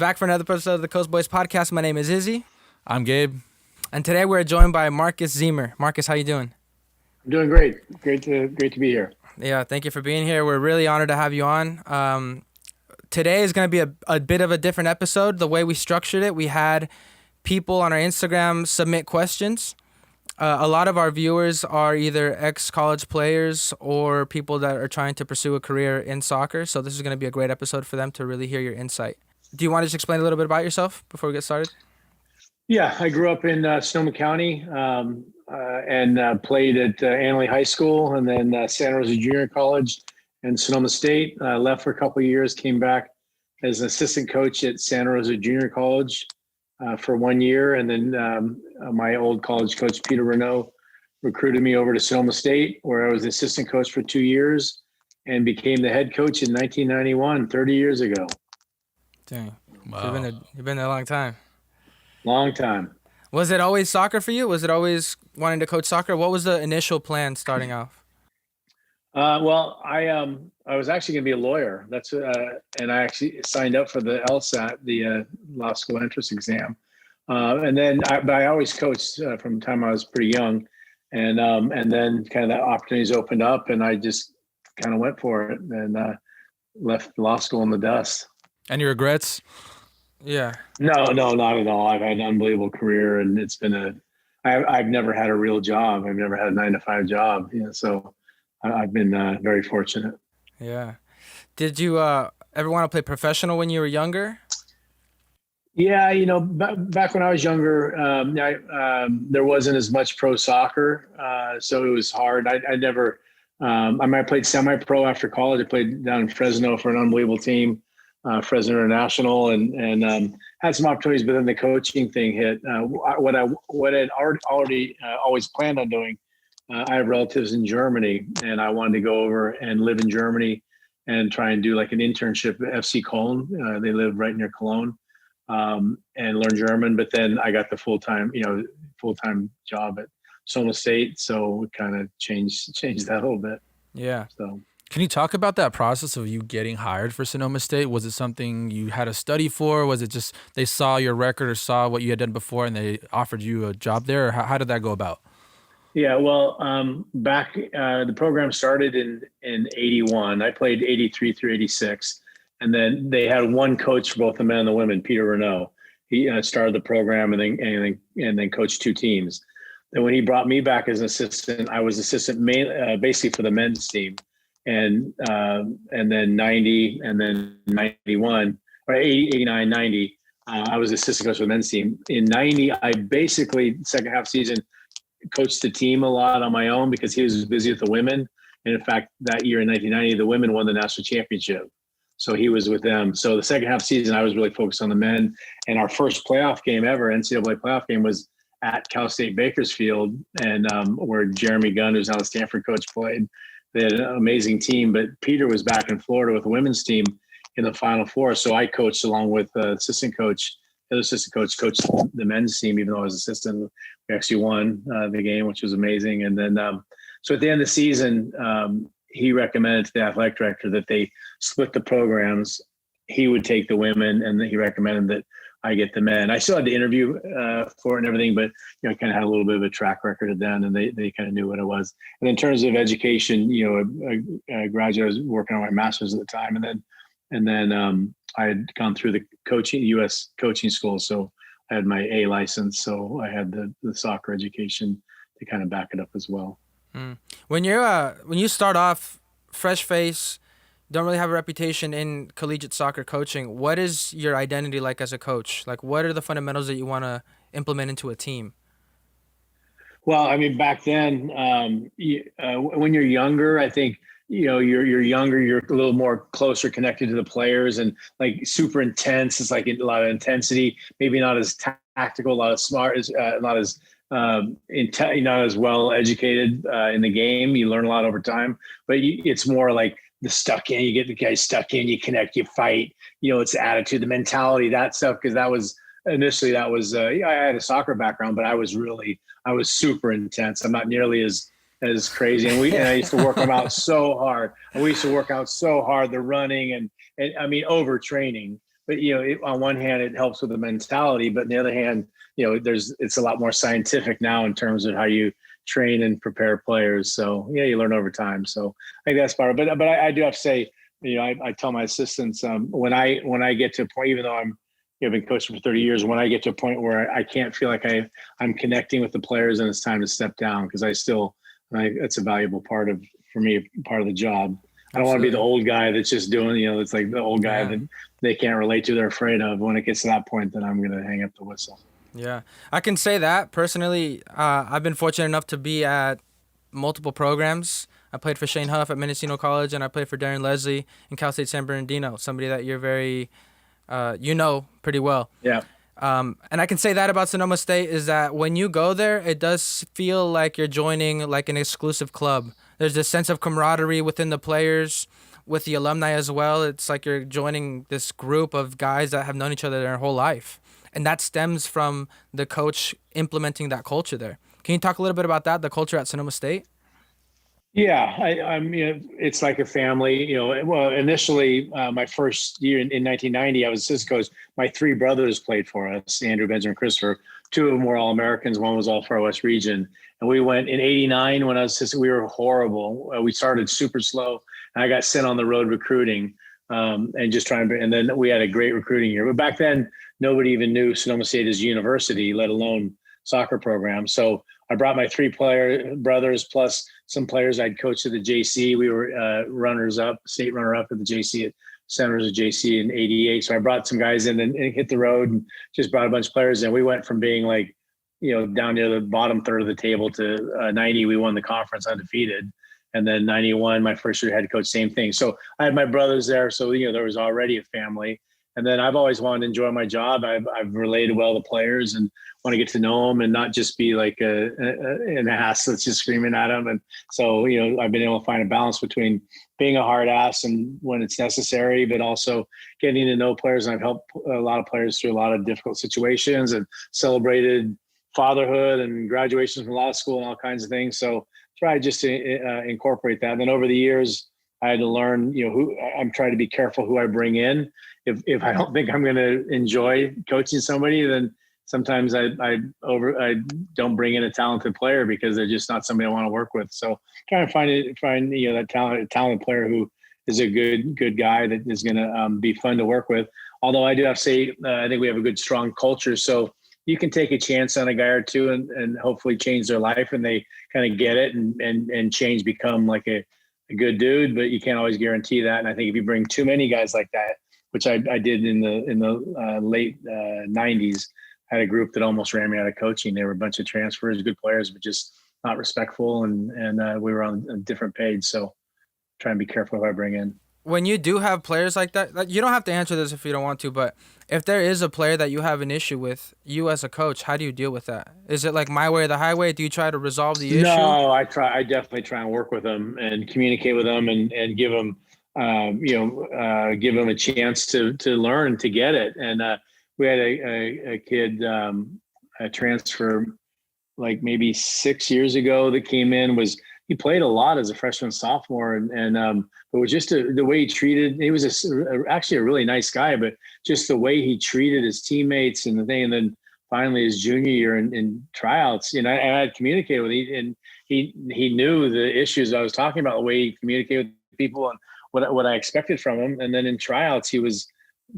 Back for another episode of the Coast Boys podcast. My name is Izzy. I'm Gabe. And today we're joined by Marcus Ziemer. Marcus, how you doing? I'm doing great. Great to be here. Yeah, thank you for being here. We're really honored to have you on. Today is going to be a bit of a different episode. The way we structured it, we had people on our Instagram submit questions. A lot of our viewers are either ex-college players or people that are trying to pursue a career in soccer. So this is going to be a great episode for them to really hear your insight. Do you want to just explain a little bit about yourself before we get started? Yeah, I grew up in Sonoma County and played at Annalee High School and then Santa Rosa Junior College and Sonoma State. Left for a couple of years, came back as an assistant coach at Santa Rosa Junior College for 1 year. And then my old college coach, Peter Renaud, recruited me over to Sonoma State, where I was the assistant coach for 2 years and became the head coach in 1991, 30 years ago. Dang. Wow. You've been there a long time. Long time. Was it always soccer for you? Was it always wanting to coach soccer? What was the initial plan starting off? Well, I was actually going to be a lawyer. That's and I actually signed up for the LSAT, the law school entrance exam. And then I always coached from the time I was pretty young, and then kind of that opportunities opened up, and I just kind of went for it and left law school in the dust. Any regrets? Yeah. No, not at all. I've had an unbelievable career, and it's been I've never had a real job. I've never had a 9-to-5 job. So I've been very fortunate. Yeah. Did you ever want to play professional when you were younger? Yeah, back when I was younger, there wasn't as much pro soccer, so it was hard. I never. I might have played semi-pro after college. I played down in Fresno for an unbelievable team. Fresno International, and had some opportunities, but then the coaching thing hit. What I'd already always planned on doing. I have relatives in Germany, and I wanted to go over and live in Germany and try and do like an internship at FC Cologne. They live right near Cologne, and learn German. But then I got the full-time job at Sonoma State, so it kind of changed that a little bit. Yeah. So. Can you talk about that process of you getting hired for Sonoma State? Was it something you had to study for? Was it just they saw your record or saw what you had done before and they offered you a job there? Or how did that go about? Yeah, well, back the program started in 81. I played 83 through 86. And then they had one coach for both the men and the women, Peter Renaud. He started the program and then coached two teams. Then when he brought me back as an assistant, I was assistant basically for the men's team. And then 90 and then 91 or 80, 89, 90, I was assistant coach for the men's team. In 90, I basically second half season coached the team a lot on my own because he was busy with the women. And in fact, that year in 1990, the women won the national championship. So he was with them. So the second half season, I was really focused on the men. And our first playoff game ever, NCAA playoff game, was at Cal State Bakersfield, and where Jeremy Gunn, who's now the Stanford coach, played. They had an amazing team, but Peter was back in Florida with the women's team in the Final Four. So I coached along with the assistant coach. The other assistant coach coached the men's team, even though I was assistant. We actually won the game, which was amazing. And then, so at the end of the season, he recommended to the athletic director that they split the programs. He would take the women, and he recommended that I get the men. I still had to interview for it and everything, but kind of had a little bit of a track record then, and they kind of knew what it was. And in terms of education, I graduated. I was working on my master's at the time, and then I had gone through the U.S. coaching school, so I had my A license. So I had the soccer education to kind of back it up as well. When you start off fresh face, don't really have a reputation in collegiate soccer coaching, what is your identity like as a coach? Like, what are the fundamentals that you want to implement into a team? Well, I mean, back then, when you're younger, I think, you're younger, you're a little more closer connected to the players and like super intense. It's like a lot of intensity, maybe not as tactical, a lot of smart, not as well educated in the game. You learn a lot over time, but it's more like the stuck in, you get the guys stuck in, you connect, you fight, it's the attitude, the mentality, that stuff. Cause that was initially, I had a soccer background, but I was super intense. I'm not nearly as crazy. And I used to work them out so hard. And we used to work out so hard, the running and I mean, overtraining. but on one hand, it helps with the mentality, but on the other hand, it's a lot more scientific now in terms of how you train and prepare players. So yeah, you learn over time. So I think that's part of it. But I do have to say, I tell my assistants when I get to a point, even though I've been coaching for 30 years, when I get to a point where I can't feel like I'm connecting with the players and it's time to step down, because it's a valuable part of the job. I don't want to be the old guy that's just doing, it's like the old guy that they can't relate to, they're afraid of. When it gets to that point, then I'm going to hang up the whistle. Yeah, I can say that personally. I've been fortunate enough to be at multiple programs. I played for Shane Huff at Mendocino College, and I played for Darren Leslie in Cal State San Bernardino, somebody that you're very, pretty well. Yeah. And I can say that about Sonoma State is that when you go there, it does feel like you're joining like an exclusive club. There's this sense of camaraderie within the players, with the alumni as well. It's like you're joining this group of guys that have known each other their whole life. And that stems from the coach implementing that culture there. Can you talk a little bit about that, the culture at Sonoma State? Yeah, it's like a family. Well, initially, my first year in 1990, I was assistant coach. My three brothers played for us, Andrew, Benjamin, Christopher. Two of them were All-Americans. One was All-Far West Region. And we went in 89 when I was assistant. We were horrible. We started super slow. And I got sent on the road recruiting and just trying to. And then we had a great recruiting year. But back then, nobody even knew Sonoma State as a university, let alone soccer program. So I brought my three brothers plus some players I'd coached at the JC. We were state runner-up at the JC at Senators of JC in 88. So I brought some guys in and hit the road and just brought a bunch of players in. We went from being like, down near the bottom third of the table to 90. We won the conference undefeated. And then 91, my first year head coach, same thing. So I had my brothers there. So, there was already a family. And then I've always wanted to enjoy my job. I've related well to players and want to get to know them and not just be like an ass that's just screaming at them. And so, I've been able to find a balance between being a hard ass and when it's necessary, but also getting to know players. And I've helped a lot of players through a lot of difficult situations and celebrated fatherhood and graduations from law school and all kinds of things. So try just to incorporate that. And then over the years, I had to learn, who I'm trying to be careful who I bring in. If I don't think I'm going to enjoy coaching somebody, then sometimes I don't bring in a talented player because they're just not somebody I want to work with. So trying to find that talented player who is a good guy that is going to be fun to work with. Although I do have to say, I think we have a good, strong culture. So you can take a chance on a guy or two and hopefully change their life and they kind of get it and change, become like a good dude, but you can't always guarantee that. And I think if you bring too many guys like that, which I did in the late 90s, had a group that almost ran me out of coaching. They were a bunch of transfers, good players, but just not respectful. And we were on a different page. So try and be careful who I bring in. When you do have players like that, you don't have to answer this if you don't want to, but if there is a player that you have an issue with, you as a coach, how do you deal with that? Is it like my way or the highway? Do you try to resolve the issue? No, I definitely try and work with them and communicate with them and give them, give them a chance to learn, to get it. And we had a kid, a transfer like maybe 6 years ago that came in. He played a lot as a freshman, sophomore, and it was just the way he treated. He was actually a really nice guy, but just the way he treated his teammates and the thing. And then finally, his junior year in tryouts, and I had communicated with him, and he knew the issues I was talking about, the way he communicated with people and what I expected from him. And then in tryouts, he was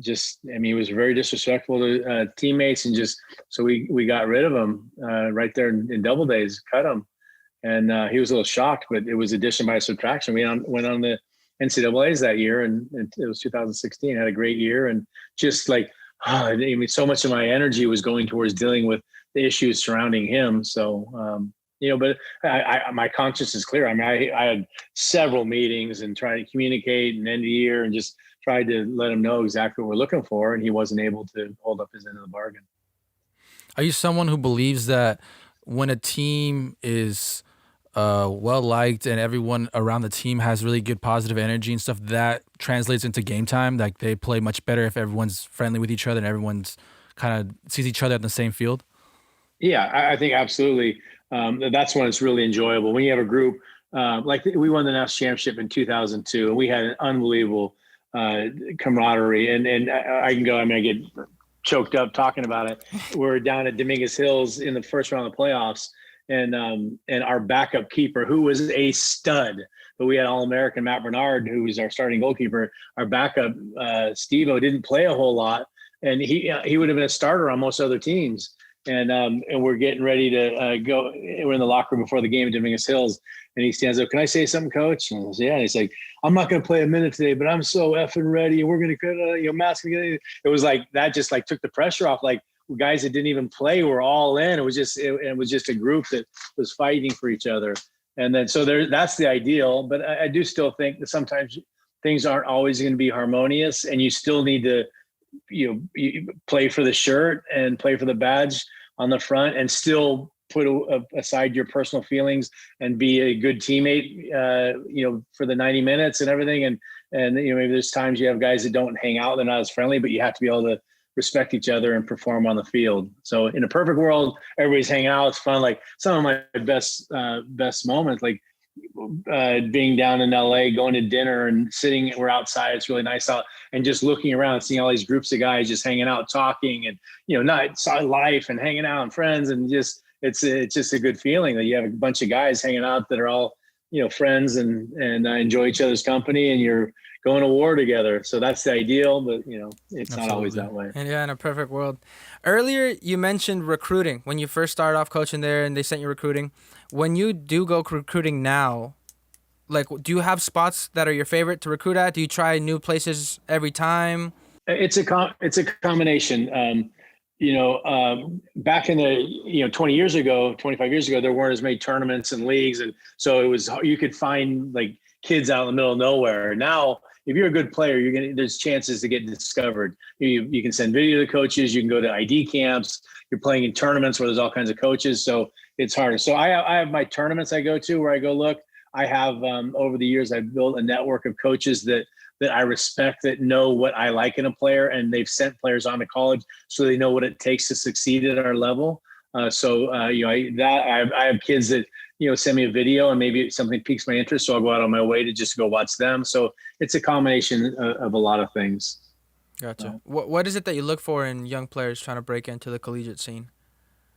he was very disrespectful to teammates, and so we got rid of him right there in double days, cut him. And he was a little shocked, but it was addition by subtraction. We went on the NCAAs that year, and it was 2016. Had a great year, and just so much of my energy was going towards dealing with the issues surrounding him. So, but my conscience is clear. I mean, I had several meetings and tried to communicate and end the year and just tried to let him know exactly what we're looking for, and he wasn't able to hold up his end of the bargain. Are you someone who believes that when a team is well liked and everyone around the team has really good positive energy and stuff, that translates into game time? Like they play much better if everyone's friendly with each other and everyone's kind of sees each other at the same field? Yeah, I think absolutely. That's when it's really enjoyable. When you have a group, like we won the national championship in 2002, and we had an unbelievable camaraderie. And I can go. I mean, I get choked up talking about it. We're down at Dominguez Hills in the first round of the playoffs, and our backup keeper, who was a stud, but we had All-American Matt Bernard, who was our starting goalkeeper. Our backup, Steve-O, didn't play a whole lot, and he would have been a starter on most other teams. And we're getting ready to go. We're in the locker room before the game at Dominguez Hills, and he stands up. "Can I say something, Coach?" And I say, "Yeah." And he's like, "I'm not going to play a minute today, but I'm so effing ready. And we're going to, mask." It was like that. Just like took the pressure off. Like guys that didn't even play were all in. It was just a group that was fighting for each other. And then so that's the ideal. But I do still think that sometimes things aren't always going to be harmonious, and you still need to you play for the shirt and play for the badge on the front, and still put aside your personal feelings and be a good teammate, for the 90 minutes and everything. And maybe there's times you have guys that don't hang out, they're not as friendly, but you have to be able to respect each other and perform on the field. So in a perfect world, everybody's hanging out. It's fun. Like some of my best moments, like being down in LA, going to dinner and sitting, we're outside. It's really nice out, and just looking around and seeing all these groups of guys just hanging out, talking, and, not life and hanging out and friends. And just, it's just a good feeling that you have a bunch of guys hanging out that are all, friends and enjoy each other's company, and you're going to war together. So that's the ideal, but it's Absolutely. not always that way. And yeah, in a perfect world. Earlier, you mentioned recruiting when you first started off coaching there, and they sent you recruiting. When you do go recruiting now, like, do you have spots that are your favorite to recruit at? Do you try new places every time? It's a combination. Back in the 20 years ago, 25 years ago, there weren't as many tournaments and leagues, and so you could find like kids out in the middle of nowhere. Now, if you're a good player, there's chances to get discovered. You can send video to coaches. You can go to ID camps. You're playing in tournaments where there's all kinds of coaches, so it's harder. So I have my tournaments I go to where I go look. I have over the years I've built a network of coaches that I respect, that know what I like in a player, and they've sent players on to college, so they know what it takes to succeed at our level. I have kids that send me a video, and maybe something piques my interest, so I'll go out on my way to just go watch them. So it's a combination of a lot of things. Gotcha. What is it that you look for in young players trying to break into the collegiate scene?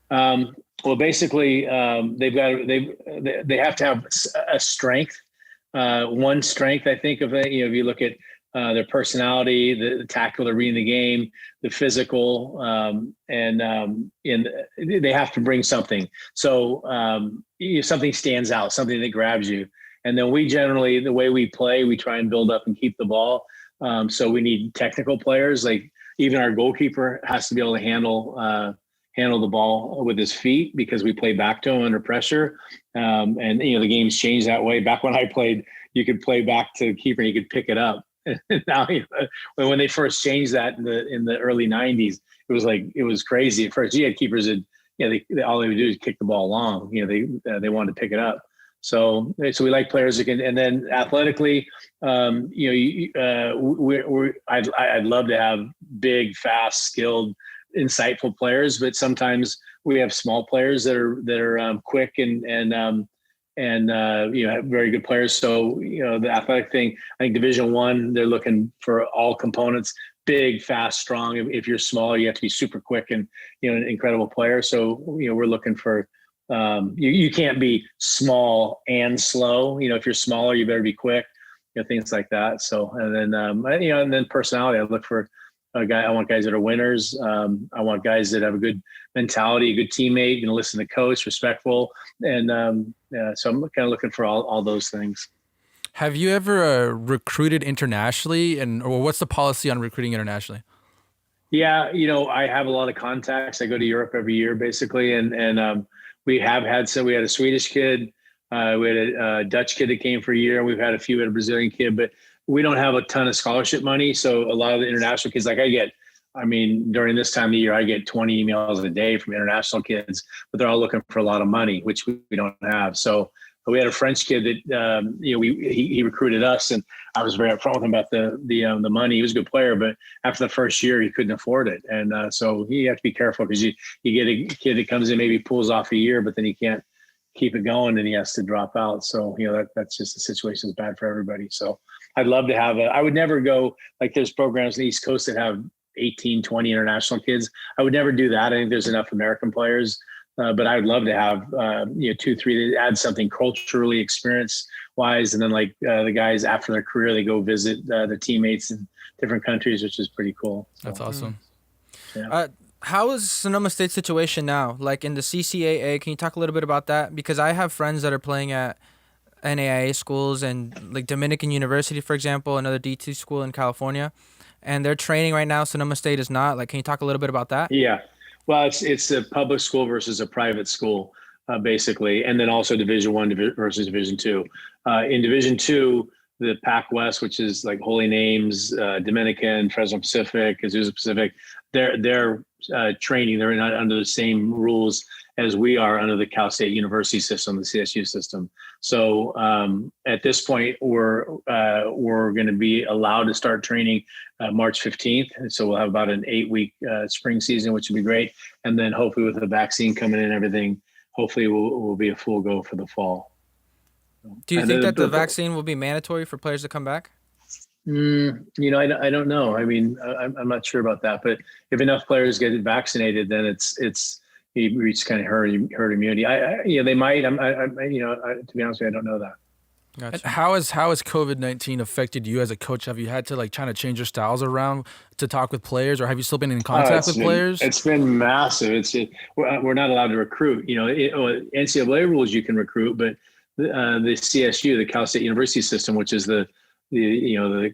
Well, basically, they have to have a strength. One strength, I think, of it, if you look at their personality, the tactical, the reading the game, the physical, and they have to bring something. So something stands out, something that grabs you. And then we generally, the way we play, we try and build up and keep the ball. So we need technical players. Like even our goalkeeper has to be able to handle the ball with his feet, because we play back to him under pressure. And the game's changed that way. Back when I played, you could play back to the keeper and you could pick it up. Now, when they first changed that in the early 90s, it was crazy. At first, you had keepers that all they would do is kick the ball long. They wanted to pick it up. So we like players that can. And then athletically, I'd love to have big, fast, skilled, insightful players, but sometimes we have small players that are quick and have very good players. So the athletic thing, I think Division I, they're looking for all components: big, fast, strong. If you're smaller, you have to be super quick and an incredible player. So we're looking for you can't be small and slow. If you're smaller, you better be quick. Things like that. So and then personality, I look for. I want guys that are winners. I want guys that have a good mentality, a good teammate, listen to coach, respectful. And so I'm kind of looking for all those things. Have you ever recruited internationally, or what's the policy on recruiting internationally? Yeah, I have a lot of contacts. I go to Europe every year, basically. And we have had we had a Swedish kid. We had a Dutch kid that came for a year. We've had a few, a Brazilian kid, but we don't have a ton of scholarship money. So a lot of the international kids, like during this time of the year, I get 20 emails a day from international kids, but they're all looking for a lot of money, which we don't have. So we had a French kid that, he recruited us, and I was very upfront with him about the money. He was a good player, but after the first year, he couldn't afford it. And so you have to be careful, because you get a kid that comes in, maybe pulls off a year, but then he can't keep it going and he has to drop out. So, that's just the situation is bad for everybody. So I'd love to have I would never go, like there's programs on the East Coast that have 18, 20 international kids. I would never do that. I think there's enough American players, but I would love to have, 2, 3 that add something culturally, experience wise. And then like the guys after their career, they go visit their teammates in different countries, which is pretty cool. So, That's awesome. Yeah. How is Sonoma State's situation now? Like in the CCAA, can you talk a little bit about that? Because I have friends that are playing at NAIA schools and like Dominican University, for example, another D2 school in California, and they're training right now. Sonoma State is not. Like, can you talk a little bit about that? Yeah. Well, it's a public school versus a private school, basically. And then also Division I versus Division II. In Division II, the Pac West, which is like Holy Names, Dominican, Fresno Pacific, Azusa Pacific, they're training. They're not under the same rules as we are under the Cal State University system, the CSU system. So at this point, we're going to be allowed to start training March 15th. And so we'll have about an 8-week spring season, which would be great. And then hopefully with the vaccine coming in and everything, hopefully we'll be a full go for the fall. Do you think that the vaccine will be mandatory for players to come back? I don't know. I mean, I'm not sure about that, but if enough players get vaccinated, then you reach kind of herd immunity. They might. To be honest with you, I don't know that. Gotcha. How has COVID-19 affected you as a coach? Have you had to like trying to change your styles around to talk with players, or have you still been in contact with players? It's been massive. We're not allowed to recruit. NCAA rules you can recruit, but the CSU, the Cal State University system, which is the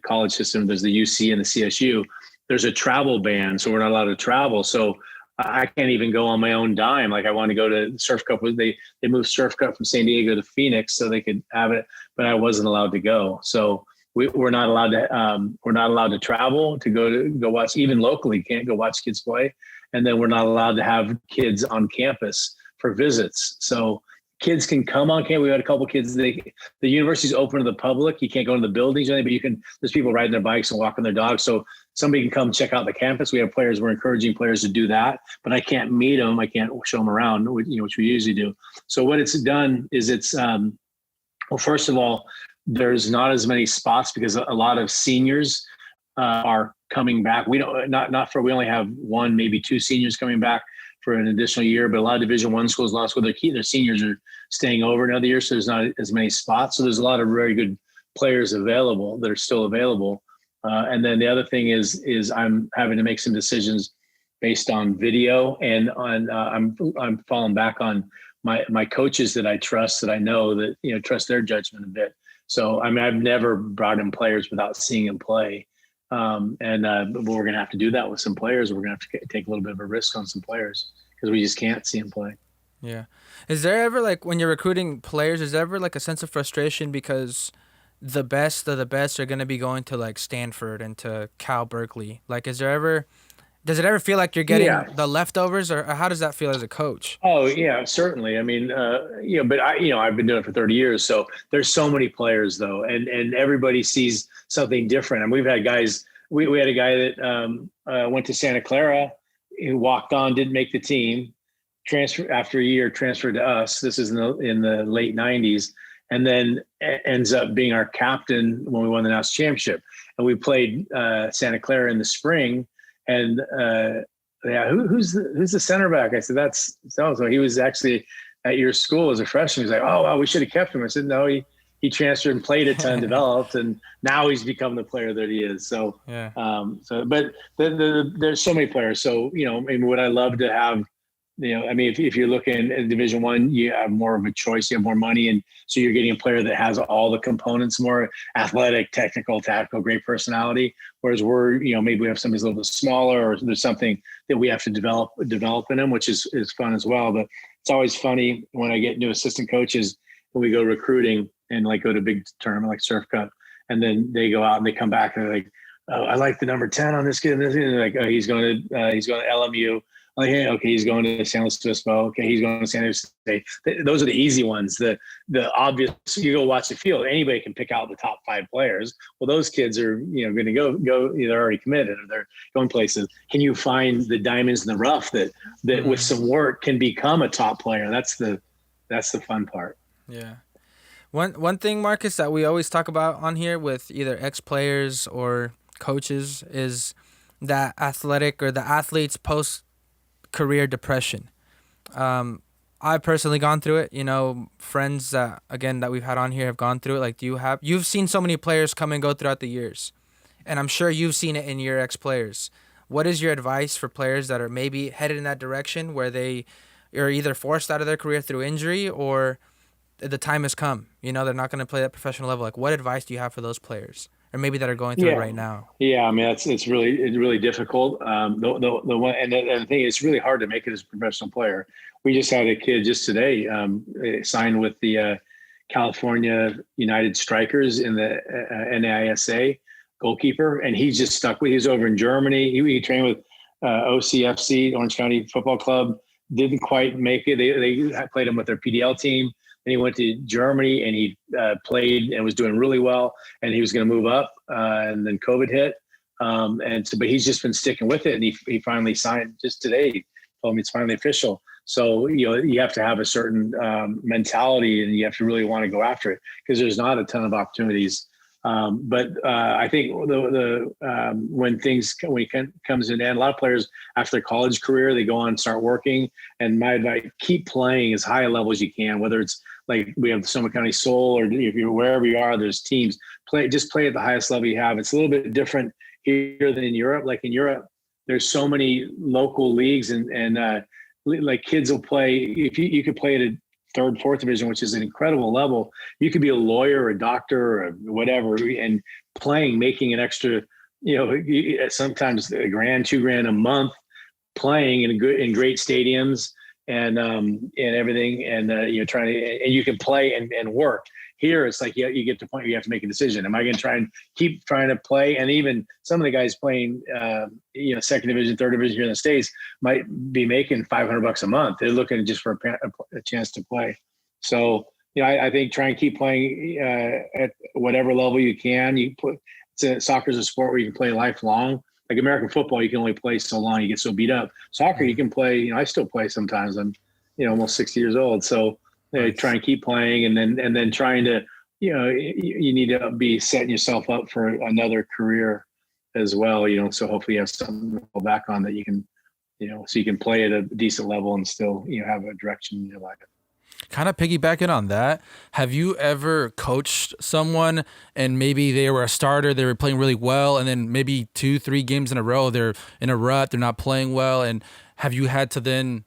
college system, there's the UC and the CSU. There's a travel ban, so we're not allowed to travel. So I can't even go on my own dime. Like I want to go to Surf Cup. They moved Surf Cup from San Diego to Phoenix so they could have it, but I wasn't allowed to go. So we're not allowed to travel to go watch, even locally. Can't go watch kids play, and then we're not allowed to have kids on campus for visits. So kids can come on campus. We had a couple kids. The university's open to the public. You can't go into the buildings or anything, but there's people riding their bikes and walking their dogs. So somebody can come check out the campus. We have players. We're encouraging players to do that, but I can't meet them. I can't show them around, which we usually do. So what it's done is first of all, there's not as many spots because a lot of seniors are coming back. We only have 1, maybe 2 seniors coming back for an additional year, but a lot of Division I schools, their seniors are staying over another year, so there's not as many spots. So there's a lot of very good players available that are still available. And then the other thing is I'm having to make some decisions based on video, and I'm falling back on my coaches that I trust, that I know that trust their judgment a bit. So I mean, I've never brought in players without seeing them play. But we're going to have to do that with some players. We're going to have to take a little bit of a risk on some players because we just can't see them play. Yeah. Is there ever, like, when you're recruiting players, is there ever like a sense of frustration because the best of the best are going to be going to like Stanford and to Cal Berkeley? Like, does it ever feel like you're getting the leftovers, or how does that feel as a coach? Oh yeah, certainly. I mean, but I've been doing it for 30 years. So there's so many players though. And everybody sees something different. And we've had guys, we had a guy that went to Santa Clara, who walked on, didn't make the team, after a year, transferred to us. This is in the late 90s. And then ends up being our captain when we won the national championship. And we played Santa Clara in the spring. And who's the center back? I said, that's so. He was actually at your school as a freshman. He's like, oh, wow, we should have kept him. I said, no, he transferred and played a ton, developed, and now he's become the player that he is. So, yeah. But there's so many players. So, maybe would I love to have, if you're looking at Division I, you have more of a choice, you have more money. And so you're getting a player that has all the components, more athletic, technical, tactical, great personality. Whereas maybe we have somebody who's a little bit smaller, or there's something that we have to develop in them, which is fun as well. But it's always funny when I get new assistant coaches, when we go recruiting and like go to big tournament like Surf Cup, and then they go out and they come back and they're like, oh, I like the number 10 on this kid. And they're like, oh, he's going to LMU. Like, hey, okay, he's going to San Luis Obispo. Okay, he's going to San Jose State. Those are the easy ones. The obvious, you go watch the field, anybody can pick out the top 5 players. Well, those kids are, going to go, they're already committed, or they're going places. Can you find the diamonds in the rough that with some work can become a top player? That's the fun part. Yeah. One thing, Marcus, that we always talk about on here with either ex-players or coaches is that athletic or the athlete's post-career depression. I've personally gone through it. You know, friends that we've had on here have gone through it. Like, you've seen so many players come and go throughout the years, and I'm sure you've seen it in your ex-players. What is your advice for players that are maybe headed in that direction where they are either forced out of their career through injury or the time has come? You know, they're not going to play at professional level. Like, what advice do you have for those players, or maybe that are going through it Yeah. right now? Yeah, I mean it's really difficult. The one and the thing it's really hard to make it as a professional player. We just had a kid just today signed with the California United Strikers in the NAISA goalkeeper, and he's just stuck with. He's over in Germany. He trained with OCFC, Orange County Football Club. Didn't quite make it. They played him with their PDL team. Then he went to Germany and he played and was doing really well. And he was going to move up, and then COVID hit. But he's just been sticking with it. And he finally signed just today. He told me it's finally official. So, you know, you have to have a certain mentality, and you have to really want to go after it because there's not a ton of opportunities. But I think when it comes to an end, a lot of players after their college career, they go on and start working. And my advice, keep playing as high a level as you can, whether it's like we have the Sonoma County Soul, or if you're wherever you are, there's teams. Just play at the highest level you have. It's a little bit different here than in Europe. Like in Europe, there's so many local leagues and like kids will play. If you could play at a third, fourth division, which is an incredible level, you could be a lawyer, a doctor, or whatever, and making an extra, you know, sometimes $1,000, $2,000 a month, playing in great stadiums and everything, and you're trying to, and you can play and work. Here, it's like you get to the point where you have to make a decision. Am I going to try and keep trying to play? And even some of the guys playing, second division, third division here in the States might be making $500 a month. They're looking just for a chance to play. So, you know, I think try and keep playing at whatever level you can. Soccer's a sport where you can play lifelong. Like American football, you can only play so long. You get so beat up. Soccer, you can play. You know, I still play sometimes. I'm, almost 60 years old. So. Try and keep playing, and then trying to, you need to be setting yourself up for another career as well. So hopefully you have something to fall back on that you can, so you can play at a decent level and still, have a direction in your life. Kind of piggybacking on that, have you ever coached someone and maybe they were a starter, they were playing really well, and then maybe 2-3 games in a row they're in a rut, they're not playing well, and have you had to then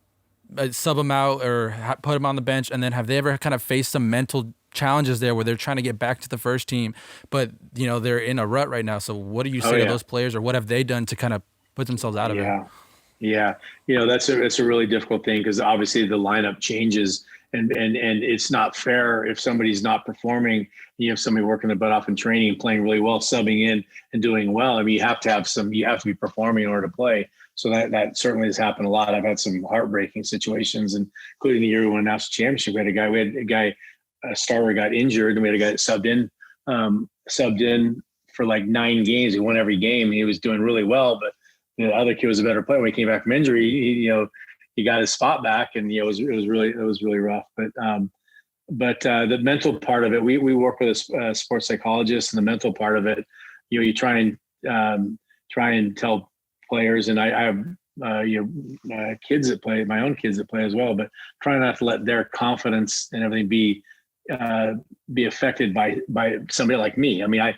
sub them out or put them on the bench? And then have they ever kind of faced some mental challenges there where they're trying to get back to the first team, but they're in a rut right now? So what do you say to those players, or what have they done to kind of put themselves out of it? Yeah. That's a really difficult thing because obviously the lineup changes and it's not fair if somebody's not performing. You have somebody working their butt off in training and playing really well, subbing in and doing well. I mean, you have to be performing in order to play. So that certainly has happened a lot. I've had some heartbreaking situations, including the year we won a national championship. We had a guy, a starter got injured, and we had a guy that subbed in for like 9 games. He won every game. He was doing really well, but the other kid was a better player. When he came back from injury, he got his spot back, and it was really rough. But the mental part of it, we work with a sports psychologist, and the mental part of it, you try and tell players, and I have kids that play, my own kids that play as well, but try not to let their confidence and everything be affected by somebody like me. I mean,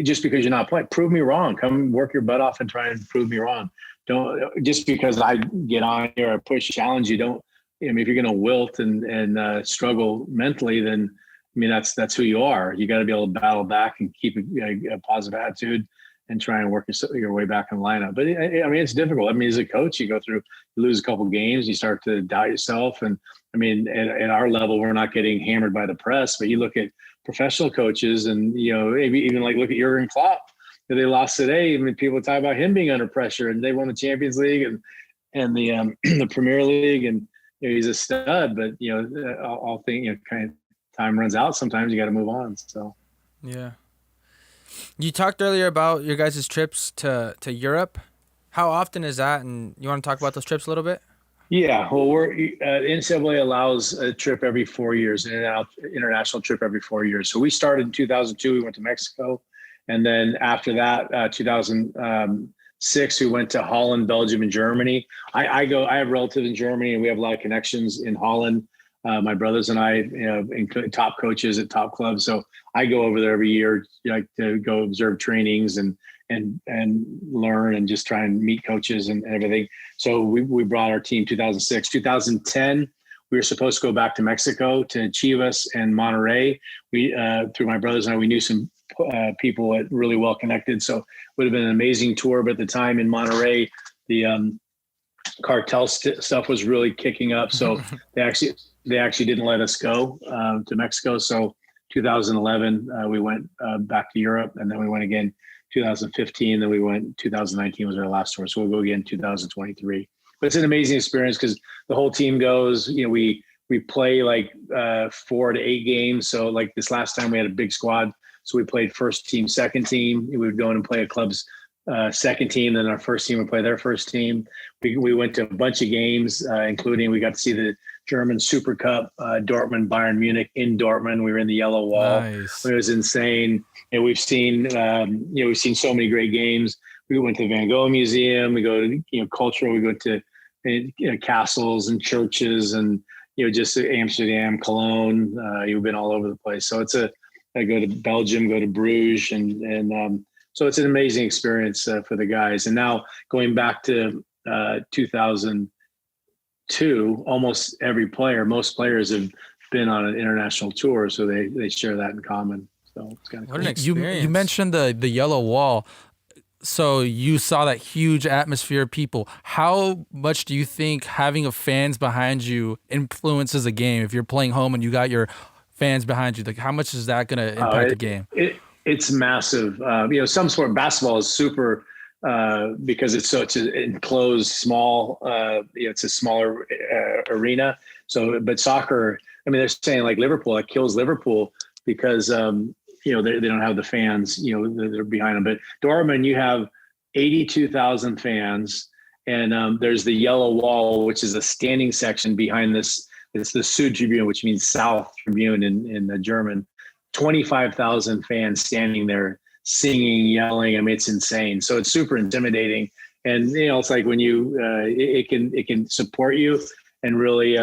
just because you're not playing, prove me wrong. Come work your butt off and try and prove me wrong. Don't just because I get on here or push challenge you. Don't. I mean, if you're going to wilt and struggle mentally, then I mean that's who you are. You got to be able to battle back and keep a positive attitude and try and work your way back in the lineup. But I mean, it's difficult. I mean, as a coach, you lose a couple games, you start to doubt yourself. And I mean, at our level, we're not getting hammered by the press, but you look at professional coaches and, maybe even like look at Jurgen Klopp. They lost today. I mean, people talk about him being under pressure, and they won the Champions League and the the Premier League, and he's a stud. But all things, kind of time runs out. Sometimes you got to move on. So yeah. You talked earlier about your guys' trips to Europe. How often is that? And you want to talk about those trips a little bit? Yeah, well, NCAA allows a trip every 4 years, an international trip every 4 years. So we started in 2002. We went to Mexico, and then after that, 2006, we went to Holland, Belgium, and Germany. I have relatives in Germany, and we have a lot of connections in Holland. My brothers and I, include top coaches at top clubs. So I go over there every year, to go observe trainings and learn and just try and meet coaches and everything. So we brought our team 2006, 2010. We were supposed to go back to Mexico to Chivas and Monterrey. We through my brothers and I, we knew some people that really well connected. So it would have been an amazing tour. But at the time in Monterrey, the cartel stuff was really kicking up. So they actually didn't let us go to Mexico. So 2011, we went back to Europe, and then we went again 2015. Then we went 2019 was our last tour. So we'll go again 2023. But it's an amazing experience because the whole team goes. We play like 4 to 8 games. So like this last time we had a big squad. So we played first team, second team. We would go in and play a club's second team. Then our first team would play their first team. We went to a bunch of games, including we got to see the German Super Cup, Dortmund, Bayern Munich in Dortmund. We were in the Yellow Wall. Nice. It was insane. And we've seen so many great games. We went to Van Gogh Museum. We go to, cultural. We go to castles and churches and, just Amsterdam, Cologne. You've been all over the place. So I go to Belgium, go to Bruges, and so it's an amazing experience for the guys. And now going back to 2002, almost most players have been on an international tour, so they share that in common. So it's kind of What cool. an experience. You mentioned the yellow wall. So you saw that huge atmosphere of people. How much do you think having fans behind you influences a game? If you're playing home and you got your fans behind you, like how much is that going to impact the game? It's massive. Some sport, basketball is super because it's such an enclosed, small. It's a smaller arena. So, but soccer, they're saying like Liverpool, it kills Liverpool because they don't have the fans. They're behind them. But Dortmund, you have 82,000 fans, and there's the yellow wall, which is a standing section behind this. It's the Südtribüne, which means South Tribune in the German. 25,000 fans standing there singing, yelling. It's insane. So it's super intimidating. And, it's like when it can support you and really,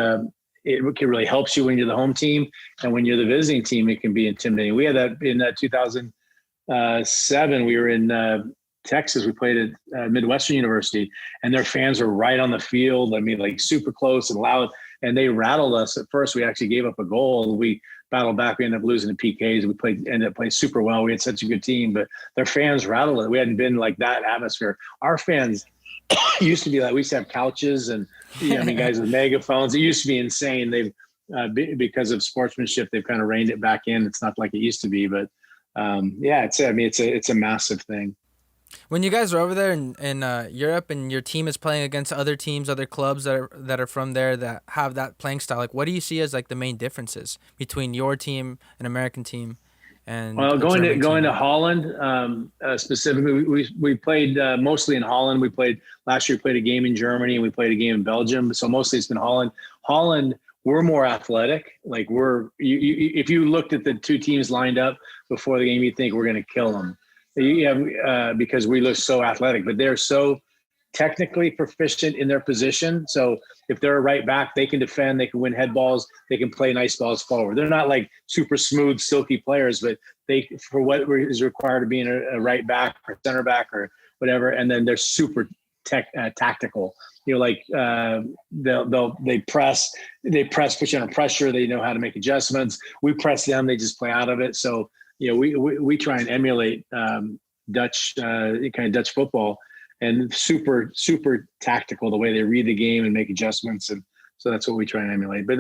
it can really helps you when you're the home team. And when you're the visiting team, it can be intimidating. We had that in 2007. We were in Texas. We played at Midwestern University, and their fans were right on the field. Like super close and loud. And they rattled us at first. We actually gave up a goal. We battled back. We ended up losing the PKs. We ended up playing super well. We had such a good team, but their fans rattled it. We hadn't been like that atmosphere. Our fans used to be like, we used to have couches and guys with megaphones. It used to be insane. They've because of sportsmanship, they've kind of reined it back in. It's not like it used to be, but it's a massive thing. When you guys are over there in Europe and your team is playing against other teams, other clubs that are from there that have that playing style, like what do you see as like the main differences between your team, an American team, and going to Holland specifically? We played mostly in Holland. Last year. We played a game in Germany, and we played a game in Belgium. So mostly it's been Holland. Holland, we're more athletic. Like if you looked at the two teams lined up before the game, you'd think we're going to kill them. Because we look so athletic, but they're so technically proficient in their position. So if they're a right back, they can defend, they can win head balls, they can play nice balls forward. They're not like super smooth, silky players, but for what is required to be in a right back or center back or whatever. And then they're super tactical. They press, put you under pressure. They know how to make adjustments. We press them, they just play out of it. So we try and emulate Dutch football, and super, super tactical, the way they read the game and make adjustments. And so that's what we try and emulate. But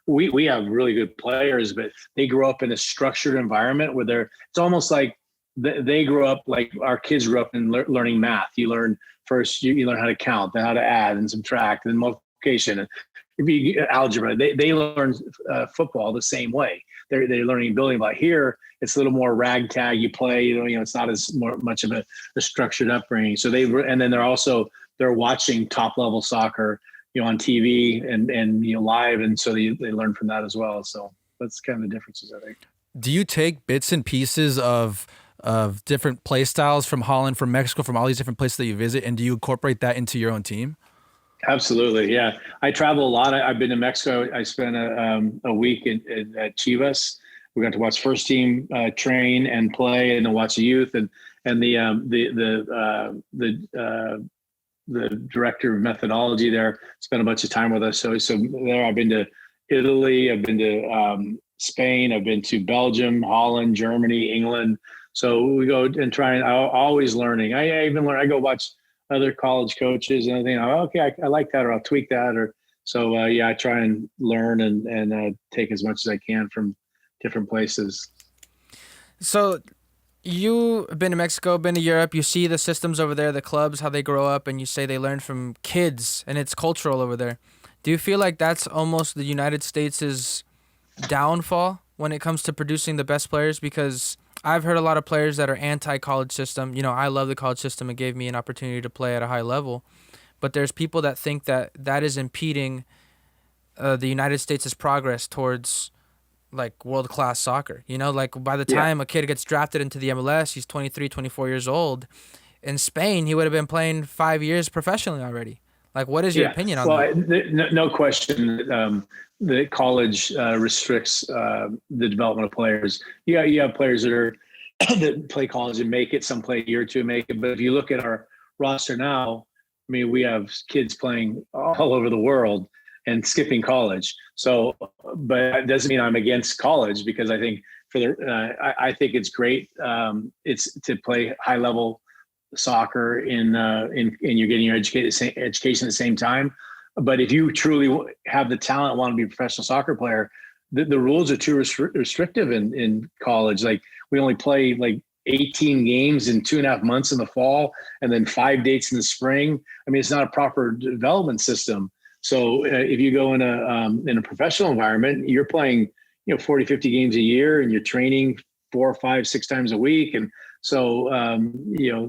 we have really good players, but they grow up in a structured environment where it's almost like they grew up like our kids grew up in learning math. You learn first, you learn how to count, then how to add and subtract and multiplication and algebra. They learn football the same way. They're learning building block. Here, it's a little more ragtag. You play, it's not as much of a structured upbringing. So and then they're also they're watching top level soccer, on TV and live, and so they learn from that as well. So that's kind of the differences, I think. Do you take bits and pieces of different play styles from Holland, from Mexico, from all these different places that you visit, and do you incorporate that into your own team? Absolutely, yeah. I travel a lot. I've been to Mexico. I spent a week at Chivas. We got to watch first team train and play, and then watch the youth and the director of methodology there spent a bunch of time with us. So there, I've been to Italy, I've been to Spain, I've been to Belgium, Holland, Germany, England. So we go and try, and I'm always learning. I even learn. I go watch other college coaches and I think, okay, I like that, or I'll tweak that, or so. I try and learn and take as much as I can from different places. So you've been to Mexico, been to Europe. You see the systems over there, the clubs, how they grow up, and you say they learn from kids, and it's cultural over there. Do you feel like that's almost the United States' downfall when it comes to producing the best players? Because I've heard a lot of players that are anti-college system. I love the college system. It gave me an opportunity to play at a high level. But there's people that think that that is impeding the United States' progress towards like world-class soccer. Like by the time a kid gets drafted into the MLS, he's 23, 24 years old. In Spain, he would have been playing 5 years professionally already. Like, what is your opinion on that? No question that college restricts the development of players. You have players that play college and make it. Some play a year or two and make it. But if you look at our roster now, I mean, we have kids playing all over the world and skipping college. So, but that doesn't mean I'm against college, because I think I think it's great. It's to play high level soccer and you're getting your education at the same time. But if you truly have the talent, want to be a professional soccer player, the rules are too restrictive in college. Like, we only play like 18 games in 2.5 months in the fall, and then 5 dates in the spring. I mean, it's not a proper development system. So if you go in a professional environment, you're playing 40, 50 games a year, and you're training 4, 5, 6 times a week. And so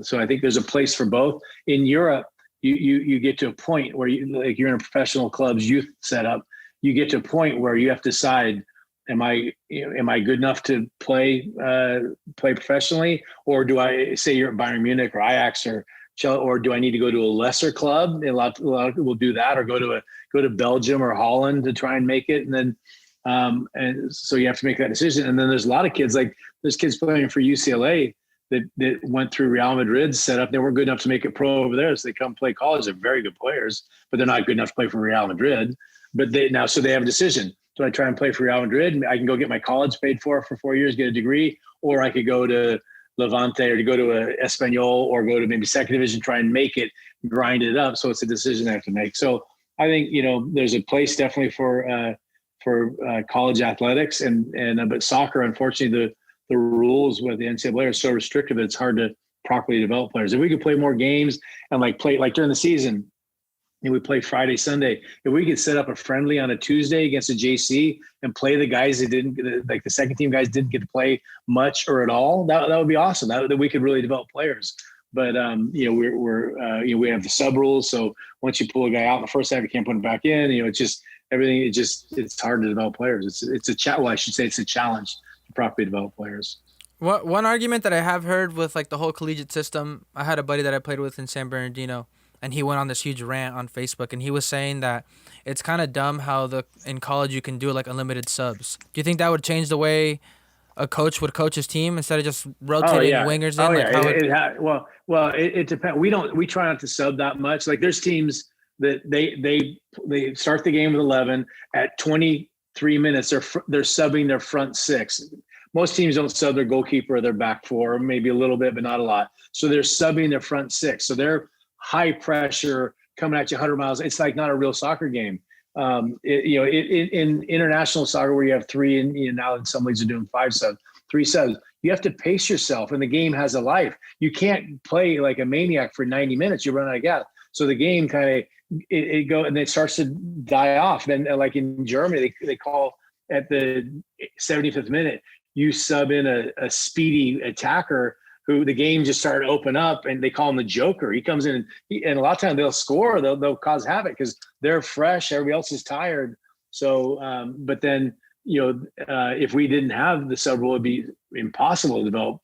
so I think there's a place for both. In Europe, you get to a point where you're in a professional club's youth setup. You get to a point where you have to decide, am I good enough to play professionally, or do I, say you're at Bayern Munich or Ajax or do I need to go to a lesser club? And a lot of people do that, or go to Belgium or Holland to try and make it. And then and so you have to make that decision. And then there's a lot of kids, like there's kids playing for UCLA that went through Real Madrid's setup. They weren't good enough to make it pro over there, so they come play college. They're very good players, but they're not good enough to play for Real Madrid. But so they have a decision. Do I try and play for Real Madrid? I can go get my college paid for 4 years, get a degree, or I could go to Levante, or to go to a Espanyol, or go to maybe second division, try and make it, grind it up. So it's a decision I have to make. So I think, there's a place definitely for college athletics but soccer, unfortunately, the rules with the NCAA are so restrictive that it's hard to properly develop players. If we could play more games and play during the season, and we play Friday, Sunday, if we could set up a friendly on a Tuesday against a JC and play the guys that didn't, like the second team guys didn't get to play much or at all, that would be awesome. That we could really develop players. But we have the sub rules. So once you pull a guy out in the first half, you can't put him back in. It's just everything. It's hard to develop players. It's a challenge to properly develop players. One argument that I have heard with the whole collegiate system, I had a buddy that I played with in San Bernardino, and he went on this huge rant on Facebook, and he was saying that it's kind of dumb how in college you can do unlimited subs. Do you think that would change the way a coach would coach his team instead of just rotating wingers in? It depends. We try not to sub that much. Like, there's teams that they start the game with 11 at 23 minutes. They're subbing their front 6. Most teams don't sub their goalkeeper or their back 4, maybe a little bit, but not a lot. So they're subbing their front 6. So they're high pressure coming at you 100 miles. It's not a real soccer game. In international soccer, where you have 3, and now in some leagues are doing 5 subs, 3 subs, you have to pace yourself, and the game has a life. You can't play like a maniac for 90 minutes. You run out of gas. So the game kind of and it starts to die off. Then, like in Germany, they call at the 75th minute, you sub in a speedy attacker who the game just started to open up, and they call him the Joker. He comes in and a lot of times they'll score, they'll cause havoc because they're fresh, everybody else is tired. So, but then, if we didn't have the sub rule, it'd be impossible to develop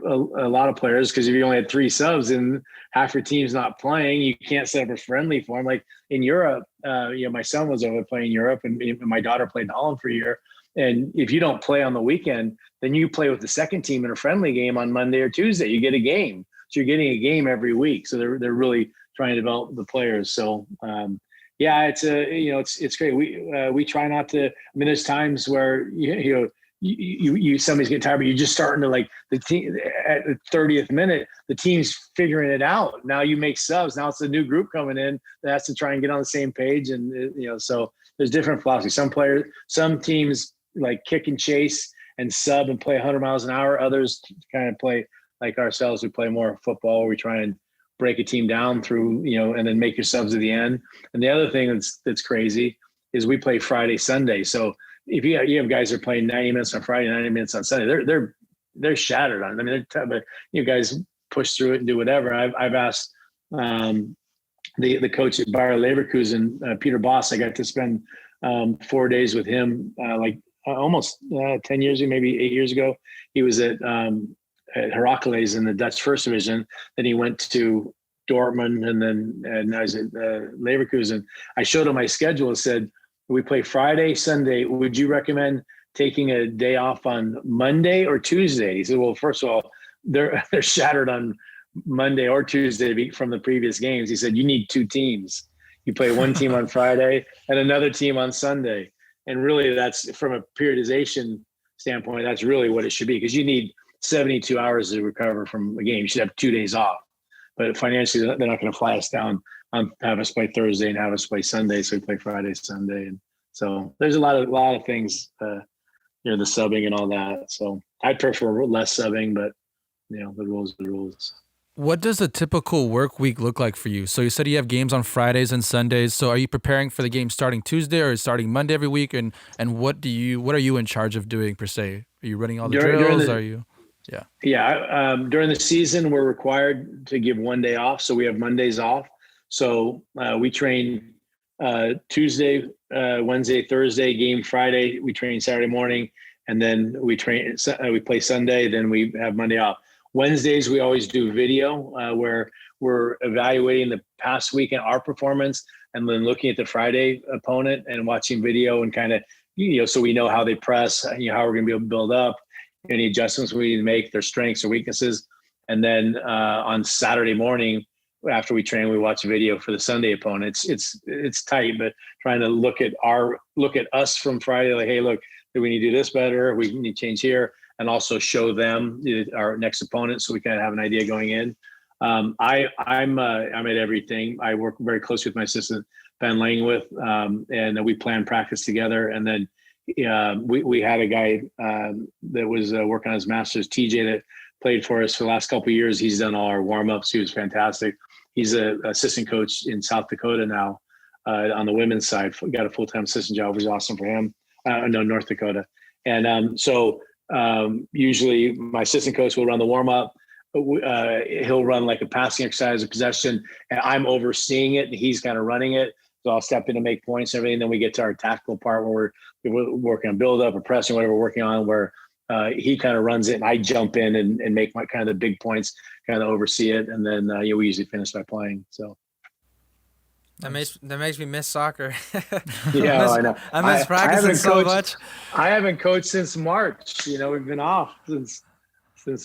a lot of players, because if you only had 3 subs and half your team's not playing, you can't set up a friendly for them. Like in Europe, my son was over playing in Europe, and my daughter played in Holland for a year. And if you don't play on the weekend, then you play with the second team in a friendly game on Monday or Tuesday. You get a game. So you're getting a game every week. So they're really trying to develop the players. So it's great. We try not to. I mean, there's times where you somebody's getting tired, but you're just starting to, like, the team at the 30th minute, the team's figuring it out. Now you make subs. Now it's a new group coming in that has to try and get on the same page. And so there's different philosophies. Some teams like kick and chase and sub and play 100 miles an hour. Others kind of play like ourselves. We play more football, where we try and break a team down through, and then make your subs at the end. And the other thing that's crazy is we play Friday, Sunday. So if you have guys that are playing 90 minutes on Friday, 90 minutes on Sunday, they're shattered on it. I mean, but you guys push through it and do whatever. I've asked the coach at Bayer Leverkusen, Peter Boss. I got to spend 4 days with him, almost 10 years ago, maybe 8 years ago. He was at Heracles in the Dutch First Division. Then he went to Dortmund, and I was at Leverkusen. I showed him my schedule and said, we play Friday, Sunday. Would you recommend taking a day off on Monday or Tuesday? He said, well, first of all, they're shattered on Monday or Tuesday from the previous games. He said, you need 2 teams. You play one team on Friday and another team on Sunday. And really, that's, from a periodization standpoint, that's really what it should be, because you need 72 hours to recover from a game. You should have 2 days off. But financially, they're not going to fly us down on have us play Thursday and have us play Sunday. So we play Friday, Sunday. And so there's a lot of things, the subbing and all that. So I prefer less subbing, but the rules are the rules. What does a typical work week look like for you? So you said you have games on Fridays and Sundays. So are you preparing for the game starting Tuesday or starting Monday every week? And what are you in charge of doing per se? Are you running all the drills? During the season, we're required to give 1 day off. So we have Mondays off. So we train Tuesday, Wednesday, Thursday, game Friday. We train Saturday morning, and then we play Sunday. Then we have Monday off. Wednesdays, we always do video where we're evaluating the past week and our performance, and then looking at the Friday opponent and watching video and kind of, so we know how they press, how we're going to be able to build up, any adjustments we need to make, their strengths or weaknesses. And then on Saturday morning, after we train, we watch a video for the Sunday opponent. It's tight, but trying to look at us from Friday, like, hey, look, do we need to do this better? We need to change here. And also show them our next opponent, so we kind of have an idea going in. I'm at everything. I work very closely with my assistant Ben Langwith, and we plan practice together. And then we had a guy that was working on his master's, TJ, that played for us for the last couple of years. He's done all our warm-ups. He was fantastic. He's an assistant coach in South Dakota now on the women's side. Got a full-time assistant job, which was awesome for him. North Dakota. And usually my assistant coach will run the warm-up. He'll run like a passing exercise, a possession, and I'm overseeing it, and he's kind of running it. So I'll step in and make points and everything. Then we get to our tactical part where we're working on build-up or pressing, whatever we're working on, where he kind of runs it, and I jump in and make my kind of the big points, kind of oversee it, and then we usually finish by playing. So. That makes me miss soccer. Yeah, I know. I miss practicing so much. I haven't coached since March. We've been off since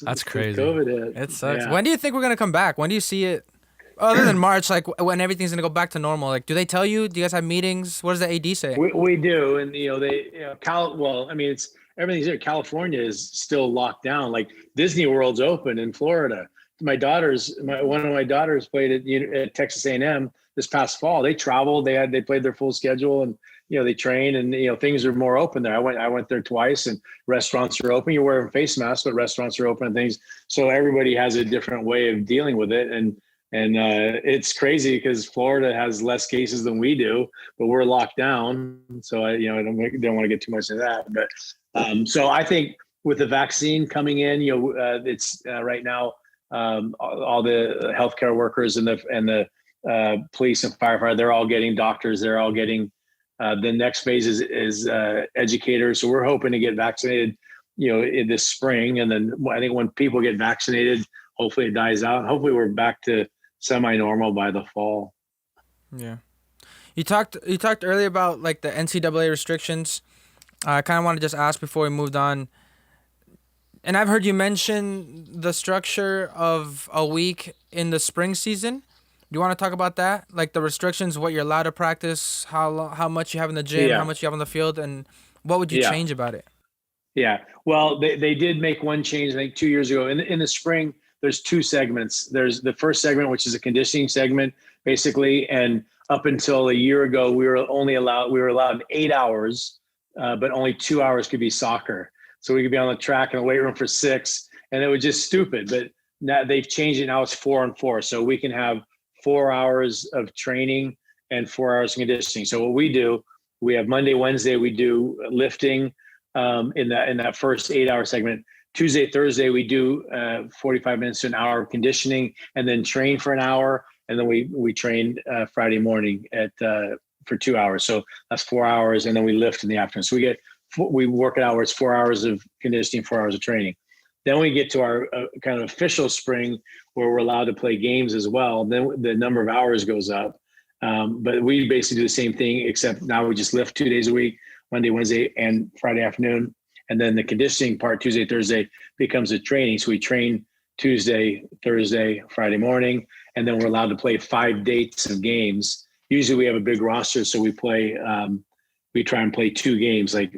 that's crazy. COVID hit. It sucks. Yeah. When do you think we're gonna come back? When do you see it? Other than March, like when everything's gonna go back to normal. Like, do they tell you? Do you guys have meetings? What does the AD say? We do, and it's everything's here. California is still locked down. Like Disney World's open in Florida. One of my daughters played at Texas A&M this past fall. They traveled. They played their full schedule, and they trained, and things are more open there. I went there twice, and restaurants are open. You're wearing face masks, but restaurants are open and things. So everybody has a different way of dealing with it, and it's crazy because Florida has less cases than we do, but we're locked down. So I don't want to get too much of that, but so I think with the vaccine coming in, it's right now. all the healthcare workers and the police and firefighter, they're all getting doctors. They're all getting, the next phase is educators. So we're hoping to get vaccinated, in this spring. And then I think when people get vaccinated, hopefully it dies out. Hopefully we're back to semi-normal by the fall. Yeah. You talked earlier about like the NCAA restrictions. I kind of want to just ask before we moved on. And I've heard you mention the structure of a week in the spring season. Do you want to talk about that? Like the restrictions, what you're allowed to practice, how much you have in the gym, how much you have on the field, and what would you change about it? Yeah. Well, they did make one change, I think 2 years ago. In the spring, there's two segments. There's the first segment, which is a conditioning segment, basically. And up until a year ago, we were allowed 8 hours, but only 2 hours could be soccer. So we could be on the track in the weight room for 6, and it was just stupid. But now they've changed it. Now it's 4 and 4. So we can have 4 hours of training and 4 hours of conditioning. So what we do, we have Monday, Wednesday, we do lifting in that first 8 hour segment. Tuesday, Thursday, we do 45 minutes to an hour of conditioning and then train for an hour. And then we train Friday morning for 2 hours. So that's 4 hours. And then we lift in the afternoon. So we work it out where it's 4 hours of conditioning, 4 hours of training. Then we get to our kind of official spring where we're allowed to play games as well. Then the number of hours goes up. But we basically do the same thing, except now we just lift 2 days a week, Monday, Wednesday, and Friday afternoon. And then the conditioning part, Tuesday, Thursday, becomes a training. So we train Tuesday, Thursday, Friday morning, and then we're allowed to play 5 dates of games. Usually we have a big roster, so we try and play 2 games. Like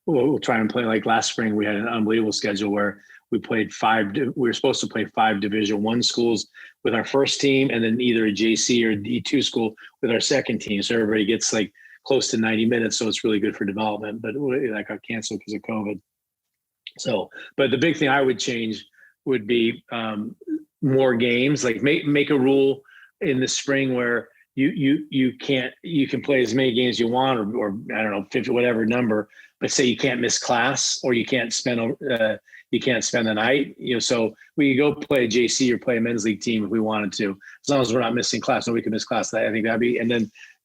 we'll try and play, like last spring, we had an unbelievable schedule where we played 5. We were supposed to play 5 Division I schools with our first team, and then either a JC or D2 school with our second team. So everybody gets like close to 90 minutes. So it's really good for development, but that got canceled because of COVID. So, but the big thing I would change would be more games. Like make a rule in the spring where you can play as many games you want, or I don't know, 50, whatever number, but say you can't miss class or you can't spend the night, so we could go play a JC or play a men's league team if we wanted to, as long as we're not missing class. Nobody can miss class. I think that'd be, and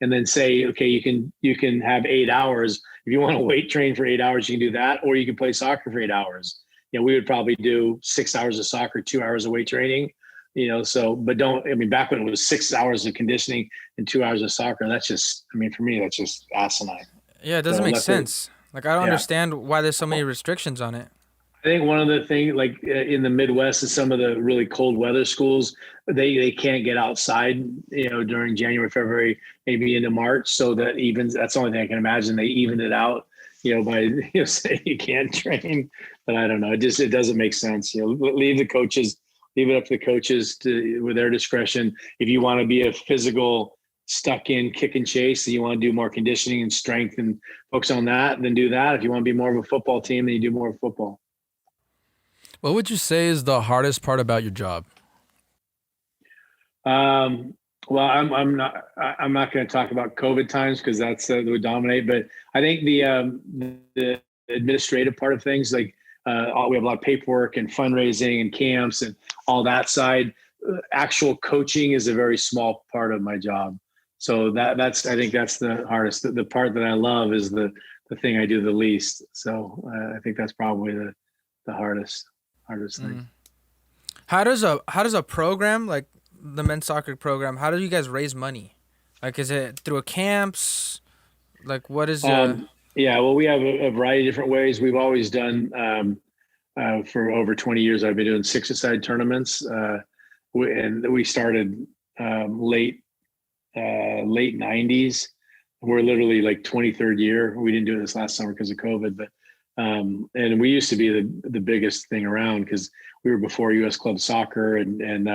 then say, okay, you can have 8 hours. If you want to weight train for 8 hours, you can do that, or you can play soccer for 8 hours. We would probably do 6 hours of soccer, 2 hours of weight training, but back when it was 6 hours of conditioning and 2 hours of soccer, that's just, for me, that's just asinine. Yeah, it doesn't make sense. Like, I don't understand why there's so many restrictions on it. I think one of the things, like in the Midwest and some of the really cold weather schools, they can't get outside, during January, February, maybe into March. So that's the only thing I can imagine. They even it out, by saying you can't train. But I don't know. It doesn't make sense. Leave it up to the coaches with their discretion. If you want to be a physical, stuck in kick and chase, and you want to do more conditioning and strength and focus on that, then do that. If you want to be more of a football team, then you do more of football. What would you say is the hardest part about your job? Well, I'm not going to talk about COVID times because that's that would dominate. But I think the administrative part of things, like we have a lot of paperwork and fundraising and camps and all that side. Actual coaching is a very small part of my job. So I think that's the hardest. The part that I love is the thing I do the least. So I think that's probably the hardest thing. How does a program like the men's soccer program, how do you guys raise money? Like, is it through camps? Like, what is yeah, well, we have a variety of different ways. We've always done for over 20 years, I've been doing 6-a-side tournaments. And we started late 90s. We're literally like 23rd year. We didn't do it this last summer because of COVID, but and we used to be the biggest thing around because we were before U.S. Club Soccer, and